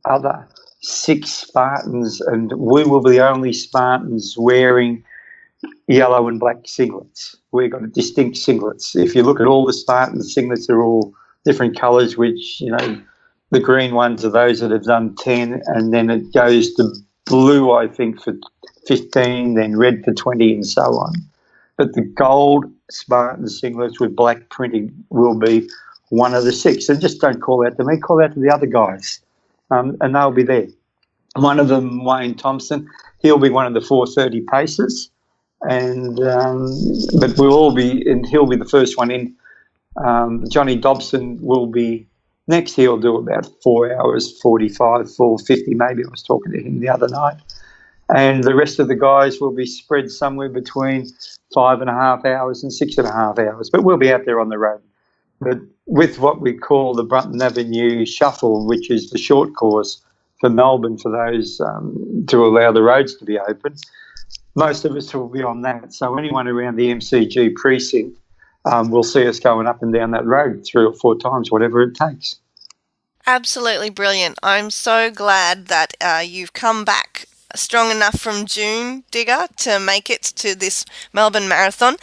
other 6 Spartans, and we will be the only Spartans wearing yellow and black singlets. We've got distinct singlets. If you look at all the Spartan singlets, they're all different colours, which, the green ones are those that have done 10, and then it goes to blue, I think, for 15, then red for 20, and so on. But the gold Spartan singlets with black printing will be one of the 6. And just don't call out to me, call out to the other guys, and they'll be there. One of them, Wayne Thompson, he'll be one of the 4:30 paces, and but we'll all be, and he'll be the first one in. Johnny Dobson will be next. He'll do about 4 hours 45, 4:50 maybe. I was talking to him the other night. And the rest of the guys will be spread somewhere between 5.5 hours and 6.5 hours. But we'll be out there on the road. But with what we call the Brunton Avenue Shuffle, which is the short course for Melbourne for those to allow the roads to be open, most of us will be on that. So anyone around the MCG precinct will see us going up and down that road 3 or 4 times, whatever it takes. Absolutely brilliant. I'm so glad that you've come back strong enough from June, Digger, to make it to this Melbourne Marathon.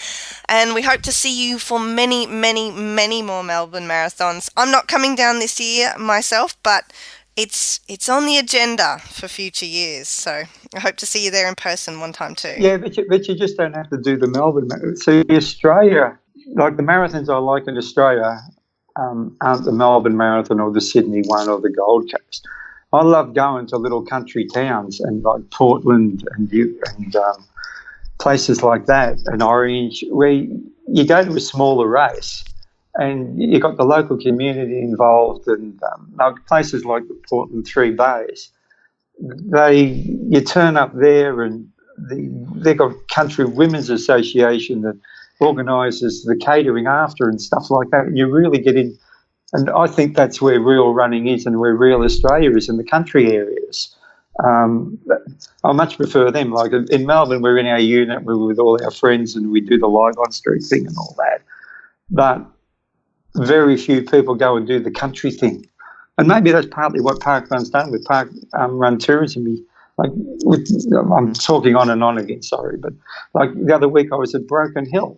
And we hope to see you for many, many, many more Melbourne Marathons. I'm not coming down this year myself, but it's on the agenda for future years. So I hope to see you there in person one time too. Yeah, but you just don't have to do the Melbourne Marathon. See, Australia, like the marathons I like in Australia, aren't the Melbourne Marathon or the Sydney one or the Gold Coast. I love going to little country towns and like Portland and places like that, and Orange, where you go to a smaller race and you got the local community involved, and like places like the Portland Three Bays. You turn up there and they've got Country Women's Association that organises the catering after and stuff like that, and you really get in. And I think that's where real running is and where real Australia is, in the country areas. I much prefer them. Like in Melbourne, we're in our unit, we're with all our friends, and we do the live on street thing and all that. But very few people go and do the country thing. And maybe that's partly what Parkrun's done with Park Run Tourism. I'm talking on and on again, sorry, but like the other week I was at Broken Hill.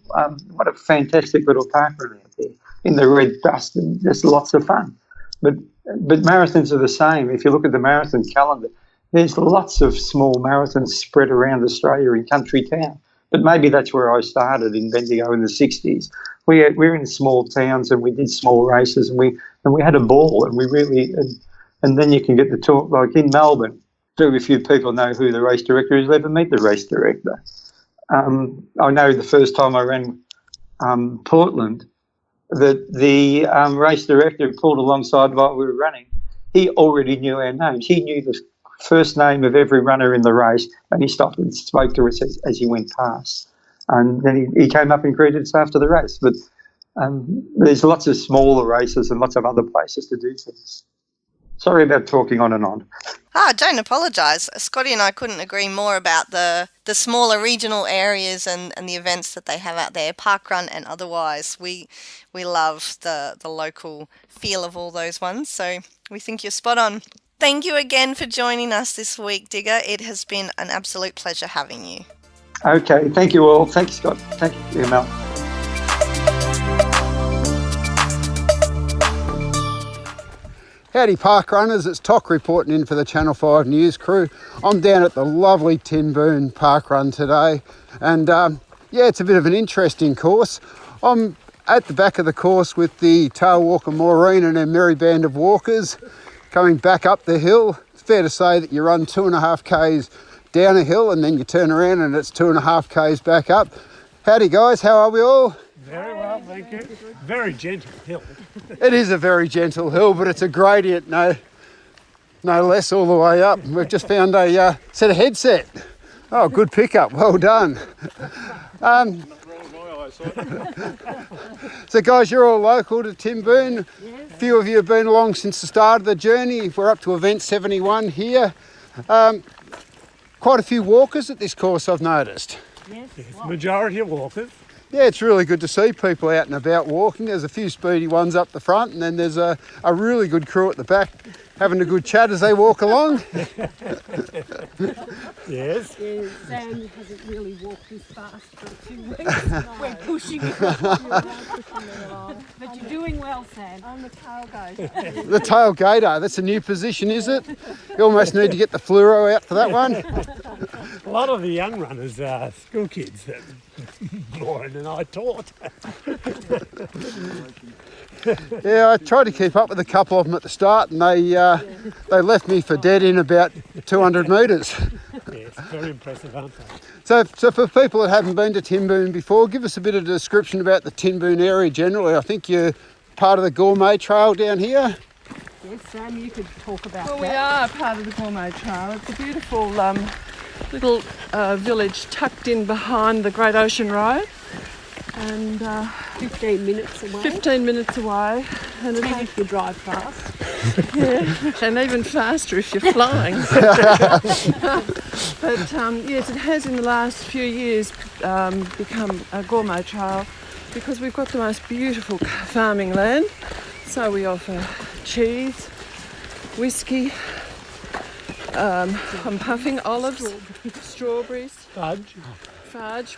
What a fantastic little parkrun out there in the red dust, and just lots of fun. But marathons are the same. If you look at the marathon calendar, there's lots of small marathons spread around Australia in country town. But maybe that's where I started in Bendigo in the 60s. We're in small towns and we did small races, and we had a ball, and we really and then you can get the talk. Like in Melbourne, very few people know who the race director is. They'll ever meet the race director. I know the first time I ran Portland, that the race director pulled alongside while we were running. He already knew our names. He knew first name of every runner in the race, and he stopped and spoke to us as he went past. And then he came up and greeted us after the race. But there's lots of smaller races and lots of other places to do things. Sorry about talking on and on. Don't apologise. Scotty and I couldn't agree more about the smaller regional areas and the events that they have out there, parkrun and otherwise. We love the local feel of all those ones, so we think you're spot on. Thank you again for joining us this week, Digger. It has been an absolute pleasure having you. Okay, thank you all. Thanks, Scott. Thank you, Mel. Howdy park runners, it's Toc reporting in for the Channel 5 News crew. I'm down at the lovely Timboon park run today, and it's a bit of an interesting course. I'm at the back of the course with the tail walker Maureen and her merry band of walkers coming back up the hill. It's fair to say that you run 2.5 k's down a hill and then you turn around and it's 2.5 k's back up. Howdy guys, how are we all? Very well, thank you. Very gentle hill. It is a very gentle hill, but it's a gradient, no less, all the way up. We've just found a set of headset. Oh, good pickup, well done. So guys, you're all local to Timboon. Yes. A few of you have been along since the start of the journey. We're up to event 71 here. Quite a few walkers at this course, I've noticed. Yes, majority of walkers. Yeah, it's really good to see people out and about walking. There's a few speedy ones up the front, and then there's a really good crew at the back having a good chat as they walk along. Yes. Yeah, Sam hasn't really walked this fast for a few weeks. No. We're pushing it. But you're doing well, Sam. I'm the tailgater. The tailgater, that's a new position, is it? You almost need to get the fluoro out for that one. A lot of the young runners are school kids that Lauren and I taught. Yeah, I tried to keep up with a couple of them at the start, and they left me for dead in about 200 metres. Yes, very impressive, aren't they? So for people that haven't been to Timboon before, give us a bit of a description about the Timboon area generally. I think you're part of the Gourmet Trail down here. Yes, Sam, you could talk about that. Well, we are part of the Gourmet Trail. It's a beautiful little village tucked in behind the Great Ocean Road. And 15 minutes away. 15 minutes away. And if you drive fast. Yeah, and even faster if you're flying. But yes, it has in the last few years become a gourmet trail because we've got the most beautiful farming land. So we offer cheese, whiskey, I'm puffing olives, strawberries, fudge.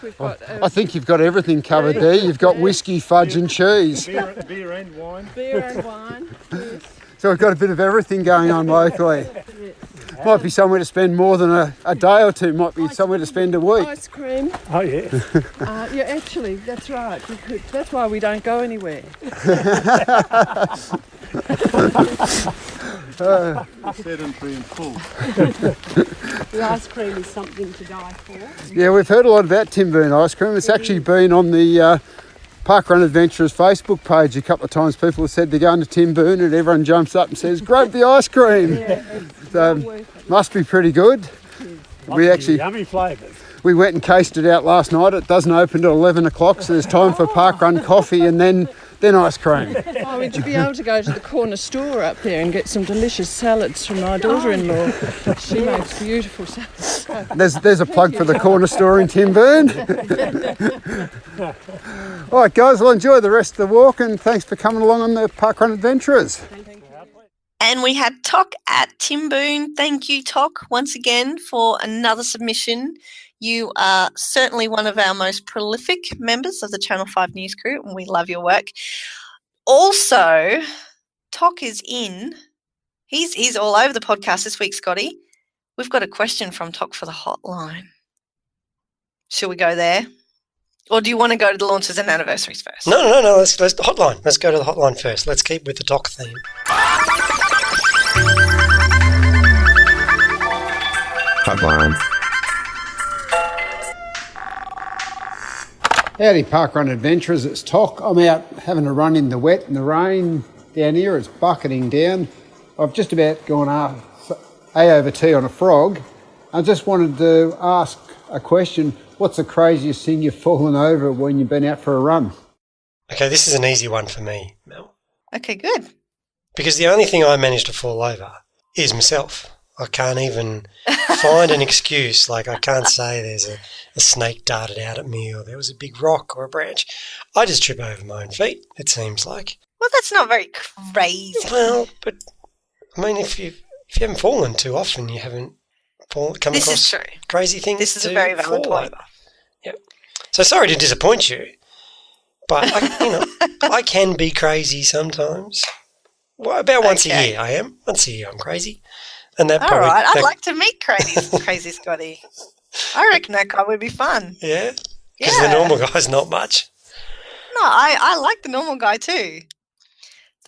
We've got. I think you've got everything covered there. You've got whiskey, fudge, and cheese. Beer and wine. Beer and wine. Yes. So we've got a bit of everything going on locally. Yes. Might be somewhere to spend more than a day or two. Might be somewhere to spend a week. Ice cream. Oh yes. Yeah, actually, that's right. That's why we don't go anywhere. Sedentary and full. The ice cream is something to die for. Yeah, we've heard a lot about Timboon ice cream. It's actually been on the Parkrun Adventurers Facebook page a couple of times. People have said they're going to Timboon and everyone jumps up and says, grab the ice cream. Yeah, So, must be pretty good. We actually yummy flavours. We went and cased it out last night. It doesn't open till 11 o'clock, so there's time for parkrun coffee and then ice cream. Oh, would you be able to go to the corner store up there and get some delicious salads from my daughter-in-law? She makes beautiful salads. There's a plug for the corner store in Timboon. All right, guys, well, enjoy the rest of the walk and thanks for coming along on the Parkrun Adventurers. And we had Toc at Timboon. Thank you, Toc, once again for another submission. You are certainly one of our most prolific members of the Channel 5 News crew, and we love your work. Also, Toc is in. He's all over the podcast this week, Scotty. We've got a question from Toc for the hotline. Shall we go there? Or do you want to go to the launches and anniversaries first? No. Let's the hotline. Let's go to the hotline first. Let's keep with the Toc theme. Hotline. Howdy Parkrun Adventurers, it's Toc. I'm out having a run in the wet and the rain down here. It's bucketing down. I've just about gone A over T on a frog. I just wanted to ask a question. What's the craziest thing you've fallen over when you've been out for a run? Okay, this is an easy one for me, Mel. Okay, good. Because the only thing I manage to fall over is myself. I can't even find an excuse. Like, I can't say there's a snake darted out at me or there was a big rock or a branch. I just trip over my own feet, it seems like. Well, that's not very crazy. Well, but, I mean, if you haven't fallen too often, you haven't come This across is true. crazy things This is to a very valid fall point. over. Yep. So sorry to disappoint you, but, I can be crazy sometimes. Well, about once a year I am. Once a year I'm crazy. And that All probably, right, I'd like to meet crazy Scotty. I reckon that guy would be fun. Yeah? Because the normal guy's not much. No, I like the normal guy too.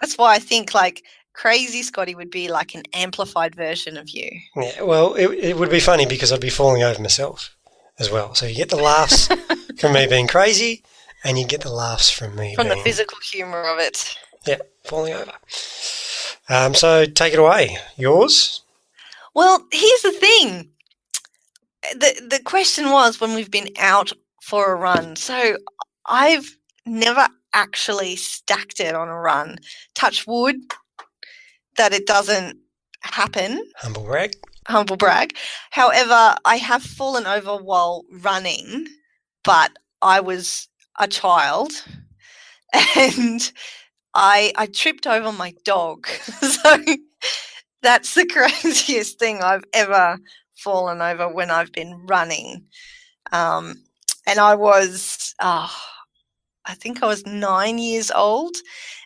That's why I think, like, crazy Scotty would be like an amplified version of you. Yeah, well, it would be funny because I'd be falling over myself as well. So you get the laughs from me being crazy and you get the laughs from me From the physical humour of it. Yeah, falling over. So take it away. Yours? Well, here's the thing. The question was when we've been out for a run. So I've never actually stacked it on a run. Touch wood that it doesn't happen. Humble brag. Humble brag. However, I have fallen over while running, but I was a child and I tripped over my dog. So that's the craziest thing I've ever fallen over when I've been running. And I was, I think I was 9 years old,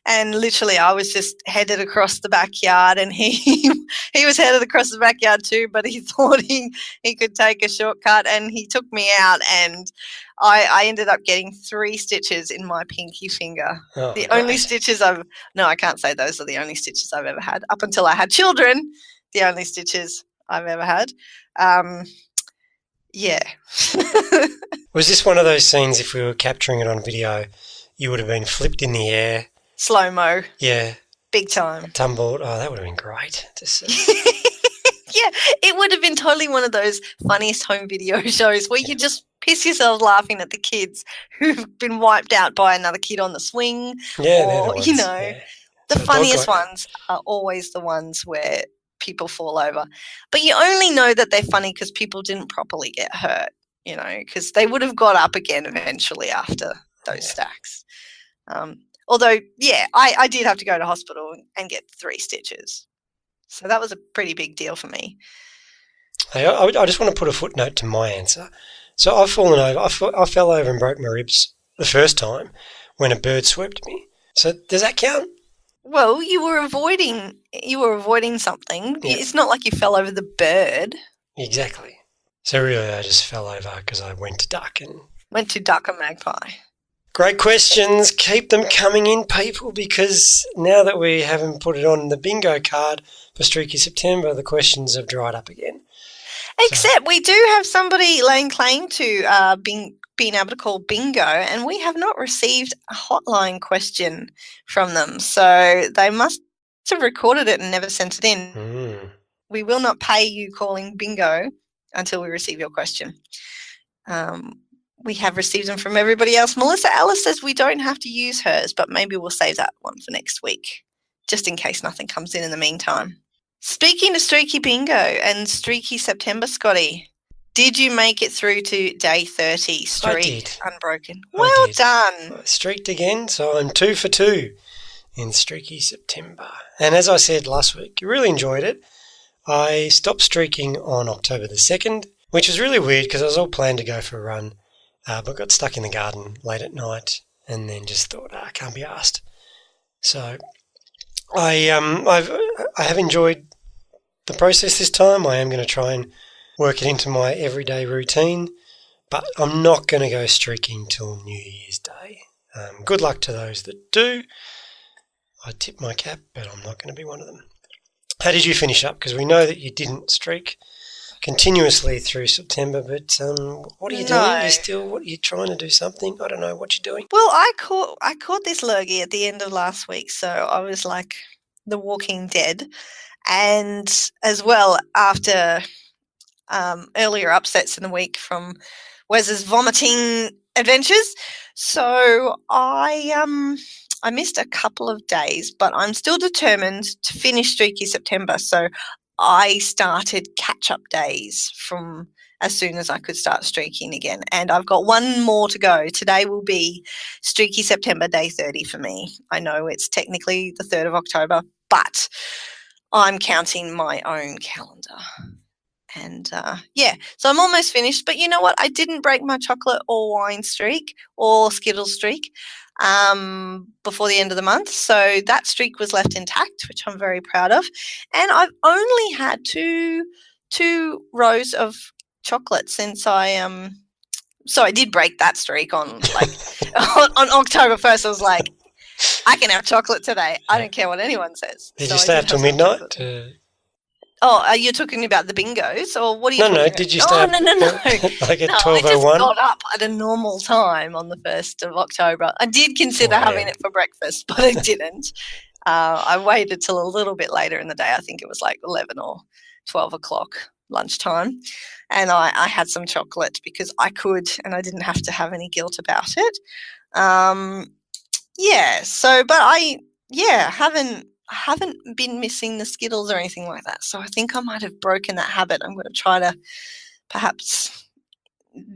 and literally I was just headed across the backyard, and he was headed across the backyard too, but he thought he could take a shortcut, and he took me out, and I ended up getting 3 stitches in my pinky finger. Oh, the only stitches I can't say those are the only stitches I've ever had. Up until I had children, the only stitches I've ever had. Yeah. Was this one of those scenes, if we were capturing it on video, you would have been flipped in the air? Slow-mo. Yeah. Big time. Tumbled. Oh, that would have been great to see. Yeah, it would have been totally one of those funniest home video shows where you just piss yourself laughing at the kids who've been wiped out by another kid on the swing. Yeah, or, they're the ones, yeah. The So funniest ones are always the ones where people fall over. But you only know that they're funny because people didn't properly get hurt, because they would have got up again eventually after those stacks. Although, yeah, I did have to go to hospital and get 3 stitches. So that was a pretty big deal for me. Hey, I just want to put a footnote to my answer. So I've fallen over. I fell over and broke my ribs the first time when a bird swooped me. So does that count? Well, you were avoiding something. Yeah. It's not like you fell over the bird. Exactly. So really I just fell over because I went to duck a magpie. Great questions. Keep them coming in, people, because now that we haven't put it on the bingo card for Streaky September, the questions have dried up again. Except we do have somebody laying claim to being able to call bingo, and we have not received a hotline question from them. So they must have recorded it and never sent it in. We will not pay you calling bingo until we receive your question. We have received them from everybody else. Melissa Ellis says we don't have to use hers, but maybe we'll save that one for next week, just in case nothing comes in the meantime. Speaking of Streaky Bingo and Streaky September, Scotty, did you make it through to day 30 streaked unbroken? Well done. I streaked again, so I'm 2 for 2 in Streaky September. And as I said last week, you really enjoyed it. I stopped streaking on October the 2nd, which was really weird because I was all planned to go for a run. But got stuck in the garden late at night and then just thought, I can't be arsed. So I have enjoyed the process this time. I am going to try and work it into my everyday routine, but I'm not going to go streaking till New Year's Day. Good luck to those that do. I tip my cap, but I'm not going to be one of them. How did you finish up? Because we know that you didn't streak continuously through September, but what are you doing? What are you trying to do something? I don't know what you're doing. Well, I caught this lurgy at the end of last week, so I was like The Walking Dead, and as well after earlier upsets in the week from Wes's vomiting adventures. So I missed a couple of days, but I'm still determined to finish Streaky September. So I started catch-up days from as soon as I could start streaking again. And I've got one more to go. Today will be Streaky September day 30 for me. I know it's technically the 3rd of October, but I'm counting my own calendar. And so I'm almost finished. But you know what? I didn't break my chocolate or wine streak or Skittles streak before the end of the month. So that streak was left intact, which I'm very proud of. And I've only had two rows of chocolate since I so I did break that streak on on October 1st. I was like, I can have chocolate today. I don't care what anyone says. Did you stay up till midnight? You're talking about the bingos, or what are you talking No, about? did you stay up? No. Like at 12:01? I just got up at a normal time on the 1st of October. I did consider having it for breakfast, but I didn't. I waited till a little bit later in the day. I think it was like 11 or 12 o'clock lunchtime. And I had some chocolate because I could, and I didn't have to have any guilt about it. But I haven't been missing the Skittles or anything like that. So I think I might have broken that habit. I'm going to try to perhaps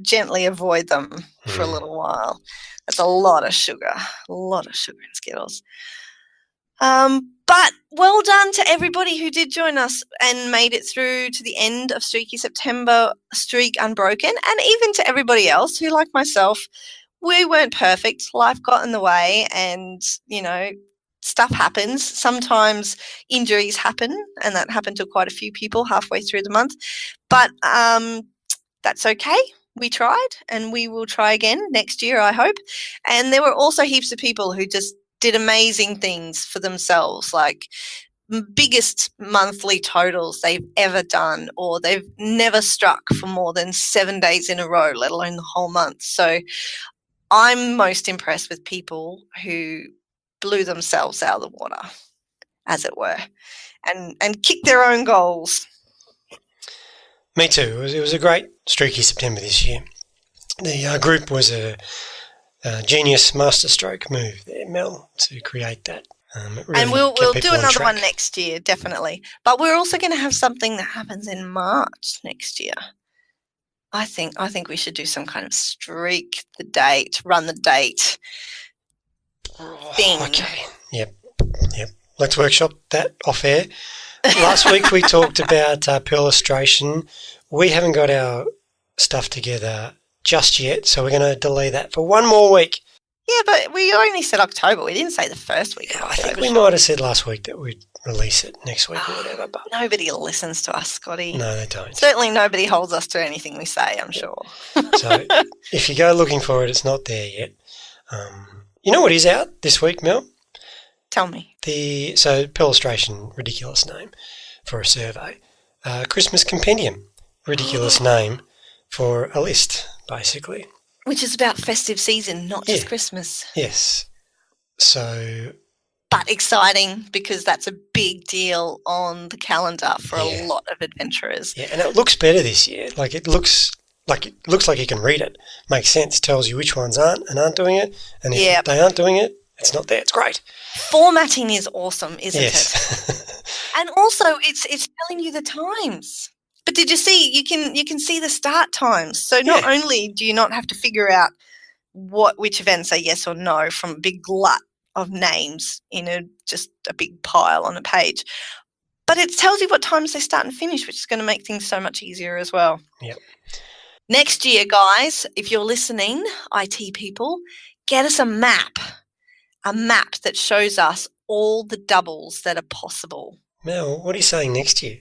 gently avoid them for a little while. That's a lot of sugar in Skittles. But well done to everybody who did join us and made it through to the end of Streaky September, streak unbroken, and even to everybody else who, like myself, we weren't perfect. Life got in the way and, stuff happens. Sometimes injuries happen, and that happened to quite a few people halfway through the month. But that's okay. We tried, and we will try again next year, I hope. And there were also heaps of people who just did amazing things for themselves, like biggest monthly totals they've ever done, or they've never struck for more than 7 days in a row, let alone the whole month. So I'm most impressed with people who blew themselves out of the water, as it were, and kicked their own goals. Me too. It was a great streaky September this year. The group was a genius masterstroke move there, Mel, to create that. Really, and we'll do another one next year, definitely. But we're also going to have something that happens in March next year. I think we should do some kind of streak the date, run the date thing. Okay. Yep. Let's workshop that off air. Last week we talked about perlustration. We haven't got our stuff together just yet, so we're going to delay that for one more week. Yeah, but we only said October. We didn't say the first week of October. I think we might have said last week that we'd release it next week or whatever. But nobody listens to us, Scotty. No, they don't. Certainly nobody holds us to anything we say, I'm sure. So if you go looking for it, it's not there yet. You know what is out this week, Mel? Tell me. So perlustration, ridiculous name for a survey. Christmas Compendium, ridiculous name for a list, basically. Which is about festive season, not just Christmas. Yes. So... But exciting, because that's a big deal on the calendar for a lot of adventurers. Yeah, and it looks better this year. It looks like you can read it. Makes sense. Tells you which ones aren't doing it. And if they aren't doing it, it's not there. It's great. Formatting is awesome, isn't it? And also it's telling you the times. But did you see, you can see the start times. So not only do you not have to figure out which events are yes or no from a big glut of names in just a big pile on a page, but it tells you what times they start and finish, which is going to make things so much easier as well. Yep. Next year, guys, if you're listening, IT people, get us a map that shows us all the doubles that are possible. Mel, what are you saying next year?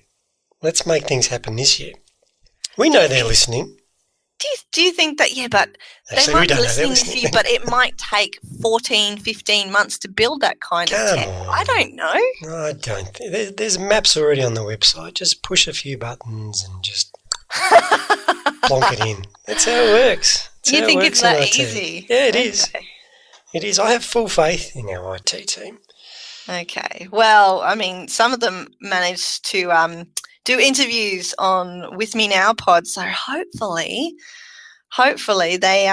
Let's make things happen this year. We know they're listening. Do you think that, but actually, they might be listening to you, but it might take 14, 15 months to build that kind of tech. I don't know. No, I don't think. There's maps already on the website. Just push a few buttons and just plonk it in. That's how it works. You think it's that easy? Yeah, it is. It is. I have full faith in our IT team. Okay. Well, I mean, some of them managed to do interviews on With Me Now pod, so hopefully they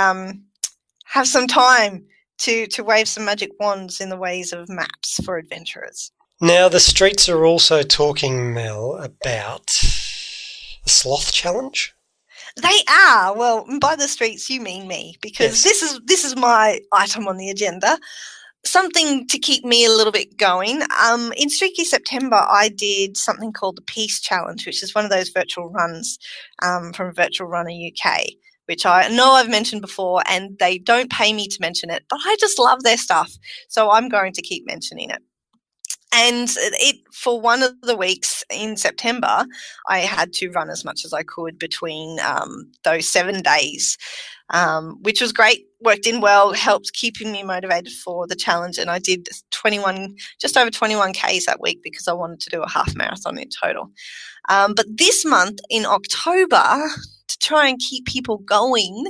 have some time to wave some magic wands in the ways of maps for adventurers. Now, the streets are also talking, Mel, about the sloth challenge. They are. Well, by the streets you mean me, because Yes. this is my item on the agenda. Something to keep me a little bit going. In Streaky September, I did something called the Peace Challenge, which is one of those virtual runs from Virtual Runner UK, which I know I've mentioned before, and they don't pay me to mention it, but I just love their stuff, so I'm going to keep mentioning it. And for one of the weeks in September, I had to run as much as I could between those 7 days, which was great, worked in well, helped keeping me motivated for the challenge. And I did just over 21 Ks that week because I wanted to do a half marathon in total. But this month in October, to try and keep people going,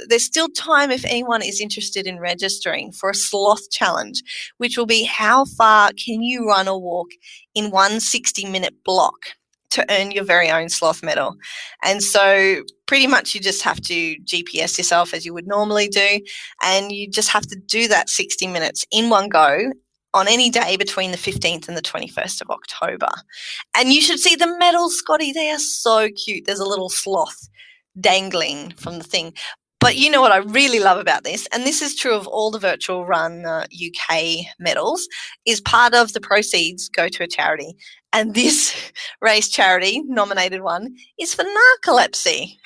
there's still time if anyone is interested in registering for a sloth challenge, which will be how far can you run or walk in one 60-minute block to earn your very own sloth medal. And so pretty much you just have to GPS yourself as you would normally do, and you just have to do that 60 minutes in one go on any day between the 15th and the 21st of October. And you should see the medals, Scotty. They are so cute. There's a little sloth dangling from the thing. But you know what I really love about this, and this is true of all the Virtual Run UK medals, is part of the proceeds go to a charity. And this race charity, nominated one, is for narcolepsy.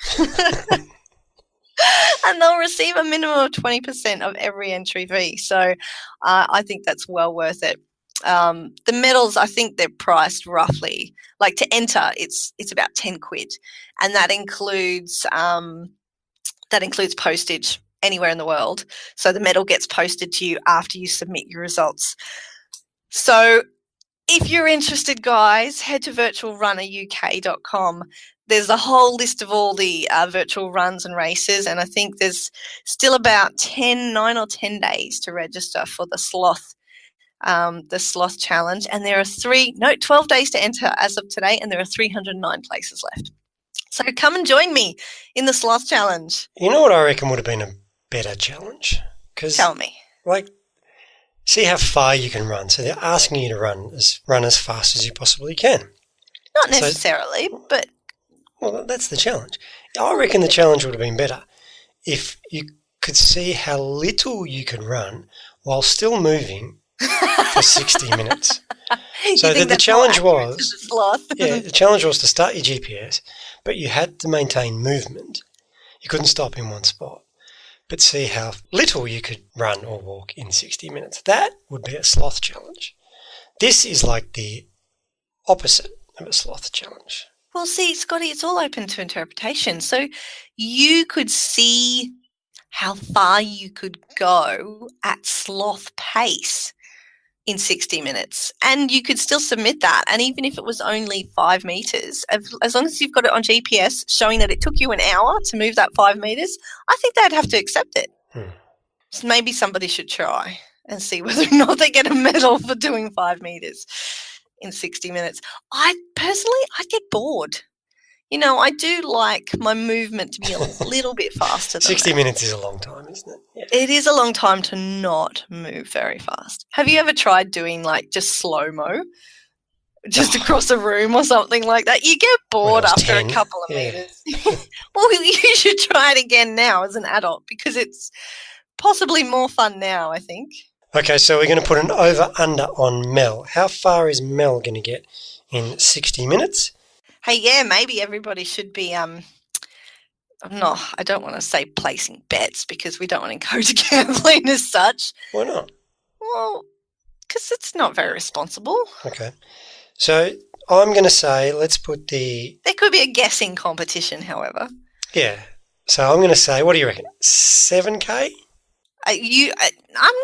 And they'll receive a minimum of 20% of every entry fee. So I think that's well worth it. The medals, I think they're priced roughly, like to enter, it's about 10 quid. And that includes postage anywhere in the world. So the medal gets posted to you after you submit your results. So if you're interested, guys, head to virtualrunneruk.com. There's a whole list of all the virtual runs and races, and I think there's still about 9 or 10 days to register for the sloth challenge. And there are 12 days to enter as of today, and there are 309 places left. So come and join me in the sloth challenge. You know what I reckon would have been a better challenge? Tell me. See how far you can run. So they're asking you to run as fast as you possibly can. Not necessarily, but... Well, that's the challenge. I reckon the challenge would have been better if you could see how little you could run while still moving for 60 minutes. So the challenge was... the challenge was to start your GPS, but you had to maintain movement. You couldn't stop in one spot. But see how little you could run or walk in 60 minutes. That would be a sloth challenge. This is like the opposite of a sloth challenge. Well, see, Scotty, it's all open to interpretation. So you could see how far you could go at sloth pace in 60 minutes. And you could still submit that. And even if it was only 5 meters, as long as you've got it on GPS showing that it took you an hour to move that 5 meters, I think they'd have to accept it. So maybe somebody should try and see whether or not they get a medal for doing 5 meters in 60 minutes. I'd get bored. You know, I do like my movement to be a little bit faster than 60 minutes is a long time, isn't it? Yeah. It is a long time to not move very fast. Have you ever tried doing just slow-mo? Just across a room or something like that? You get bored after 10, a couple of meters. Well, you should try it again now as an adult because it's possibly more fun now, I think. Okay, so we're going to put an over-under on Mel. How far is Mel going to get in 60 minutes? Hey, yeah, maybe everybody should be, I don't want to say placing bets because we don't want to encourage gambling as such. Why not? Well, because it's not very responsible. Okay. So I'm going to say let's put There could be a guessing competition, however. Yeah. So I'm going to say, what do you reckon, 7K? I'm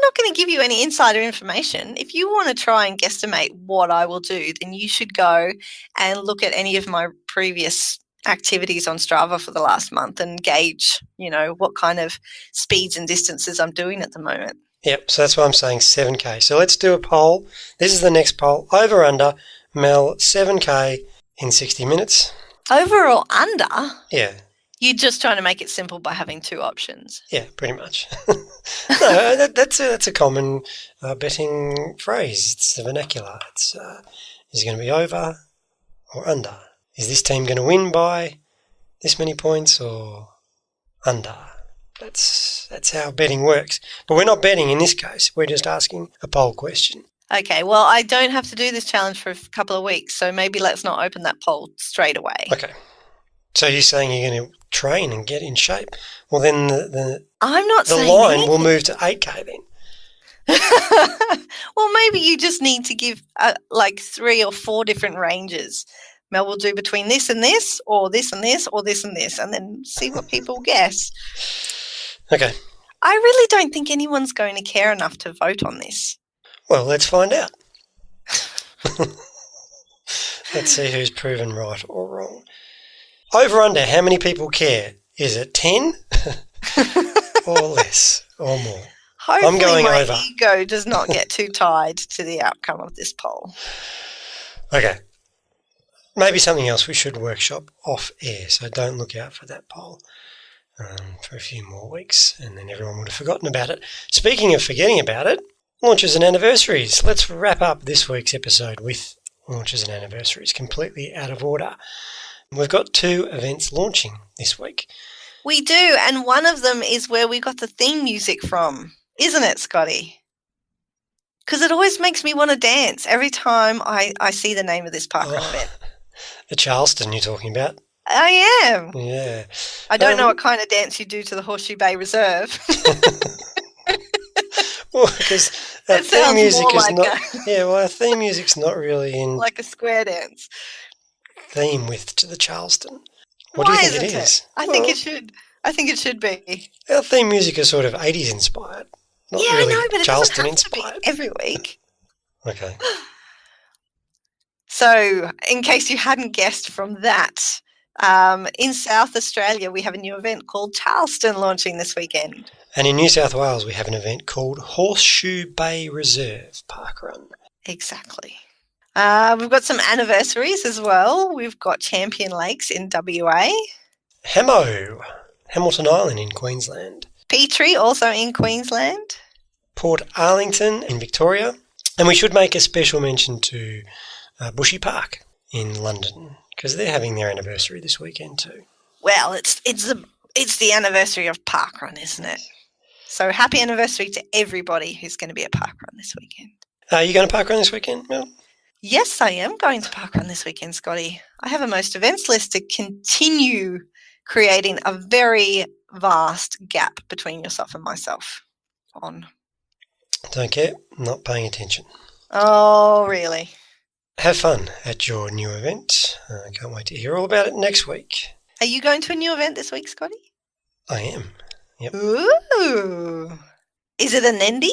not going to give you any insider information. If you want to try and guesstimate what I will do, then you should go and look at any of my previous activities on Strava for the last month and gauge, what kind of speeds and distances I'm doing at the moment. Yep, so that's why I'm saying 7K. So let's do a poll. This is the next poll. Over, under, Mel, 7K in 60 minutes. Over or under? Yeah. You're just trying to make it simple by having two options. Yeah, pretty much. No, that's a common betting phrase. It's the vernacular. It's is it going to be over or under? Is this team going to win by this many points or under? That's how betting works. But we're not betting in this case. We're just asking a poll question. Okay, well, I don't have to do this challenge for a couple of weeks, so maybe let's not open that poll straight away. Okay. So you're saying you're going to train and get in shape? Well, then I'm not the saying line anything. will move to 8K then. Well, maybe you just need to give like 3 or 4 different ranges. Mel will do between this and this, or this and this, or this and this, and then see what people guess. Okay. I really don't think anyone's going to care enough to vote on this. Well, let's find out. Let's see who's proven right or wrong. Over under, how many people care? Is it 10 or less or more? Hopefully I'm going my over. ego does not get too tied to the outcome of this poll. Okay. Maybe something else we should workshop off air, so don't look out for that poll for a few more weeks, and then everyone would have forgotten about it. Speaking of forgetting about it, launches and anniversaries. Let's wrap up this week's episode with launches and anniversaries, completely out of order. We've got 2 events launching this week. We do, and one of them is where we got the theme music from, isn't it, Scotty? Because it always makes me want to dance every time I see the name of this parkrun event. The Charleston you're talking about? I am. Yeah. I don't know what kind of dance you do to the Horseshoe Bay Reserve. Well, because our theme music is not. Yeah, well, our theme music's not really in like a square dance theme with to the Charleston. What do you think it is? I think it should. I think it should be. Our theme music is sort of 80s inspired, not really I know, but Charleston it doesn't have inspired. to be every week. Okay. So, in case you hadn't guessed from that, in South Australia, we have a new event called Charleston launching this weekend. And in New South Wales, we have an event called Horseshoe Bay Reserve Parkrun. Exactly. We've got some anniversaries as well. We've got Champion Lakes in WA. Hamilton Island in Queensland. Petrie, also in Queensland. Port Arlington in Victoria. And we should make a special mention to Bushy Park in London, because they're having their anniversary this weekend too. Well, it's the anniversary of parkrun, isn't it? So happy anniversary to everybody who's going to be at parkrun this weekend. Are you going to parkrun this weekend, Mel? Yes, I am going to parkrun this weekend, Scotty. I have a most events list to continue creating a very vast gap between yourself and myself on. Don't care. Not paying attention. Oh, really? Have fun at your new event. I can't wait to hear all about it next week. Are you going to a new event this week, Scotty? I am. Yep. Ooh. Is it an Nendy?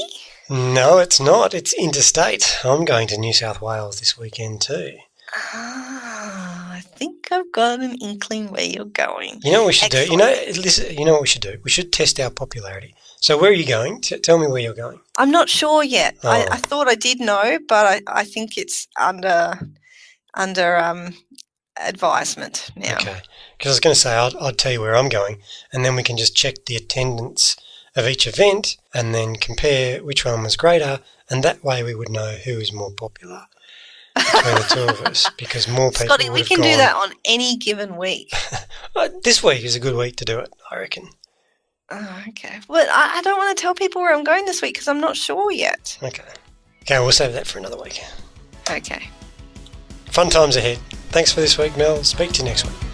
No, it's not. It's interstate. I'm going to New South Wales this weekend too. I think I've got an inkling where you're going. You know what we should do? Listen, you know what we should do? We should test our popularity. So where are you going? Tell me where you're going. I'm not sure yet. Oh. I thought I did know, but I think it's under advisement now. Okay. Because I was going to say I'd tell you where I'm going, and then we can just check the attendance of each event and then compare which one was greater, and that way we would know who is more popular between the two of us, because more people Scotty, would we have can gone. do that on any given week. This week is a good week to do it, I reckon. Oh, okay. But I don't want to tell people where I'm going this week because I'm not sure yet. Okay, we'll save that for another week. Okay. Fun times ahead. Thanks for this week, Mel. Speak to you next week.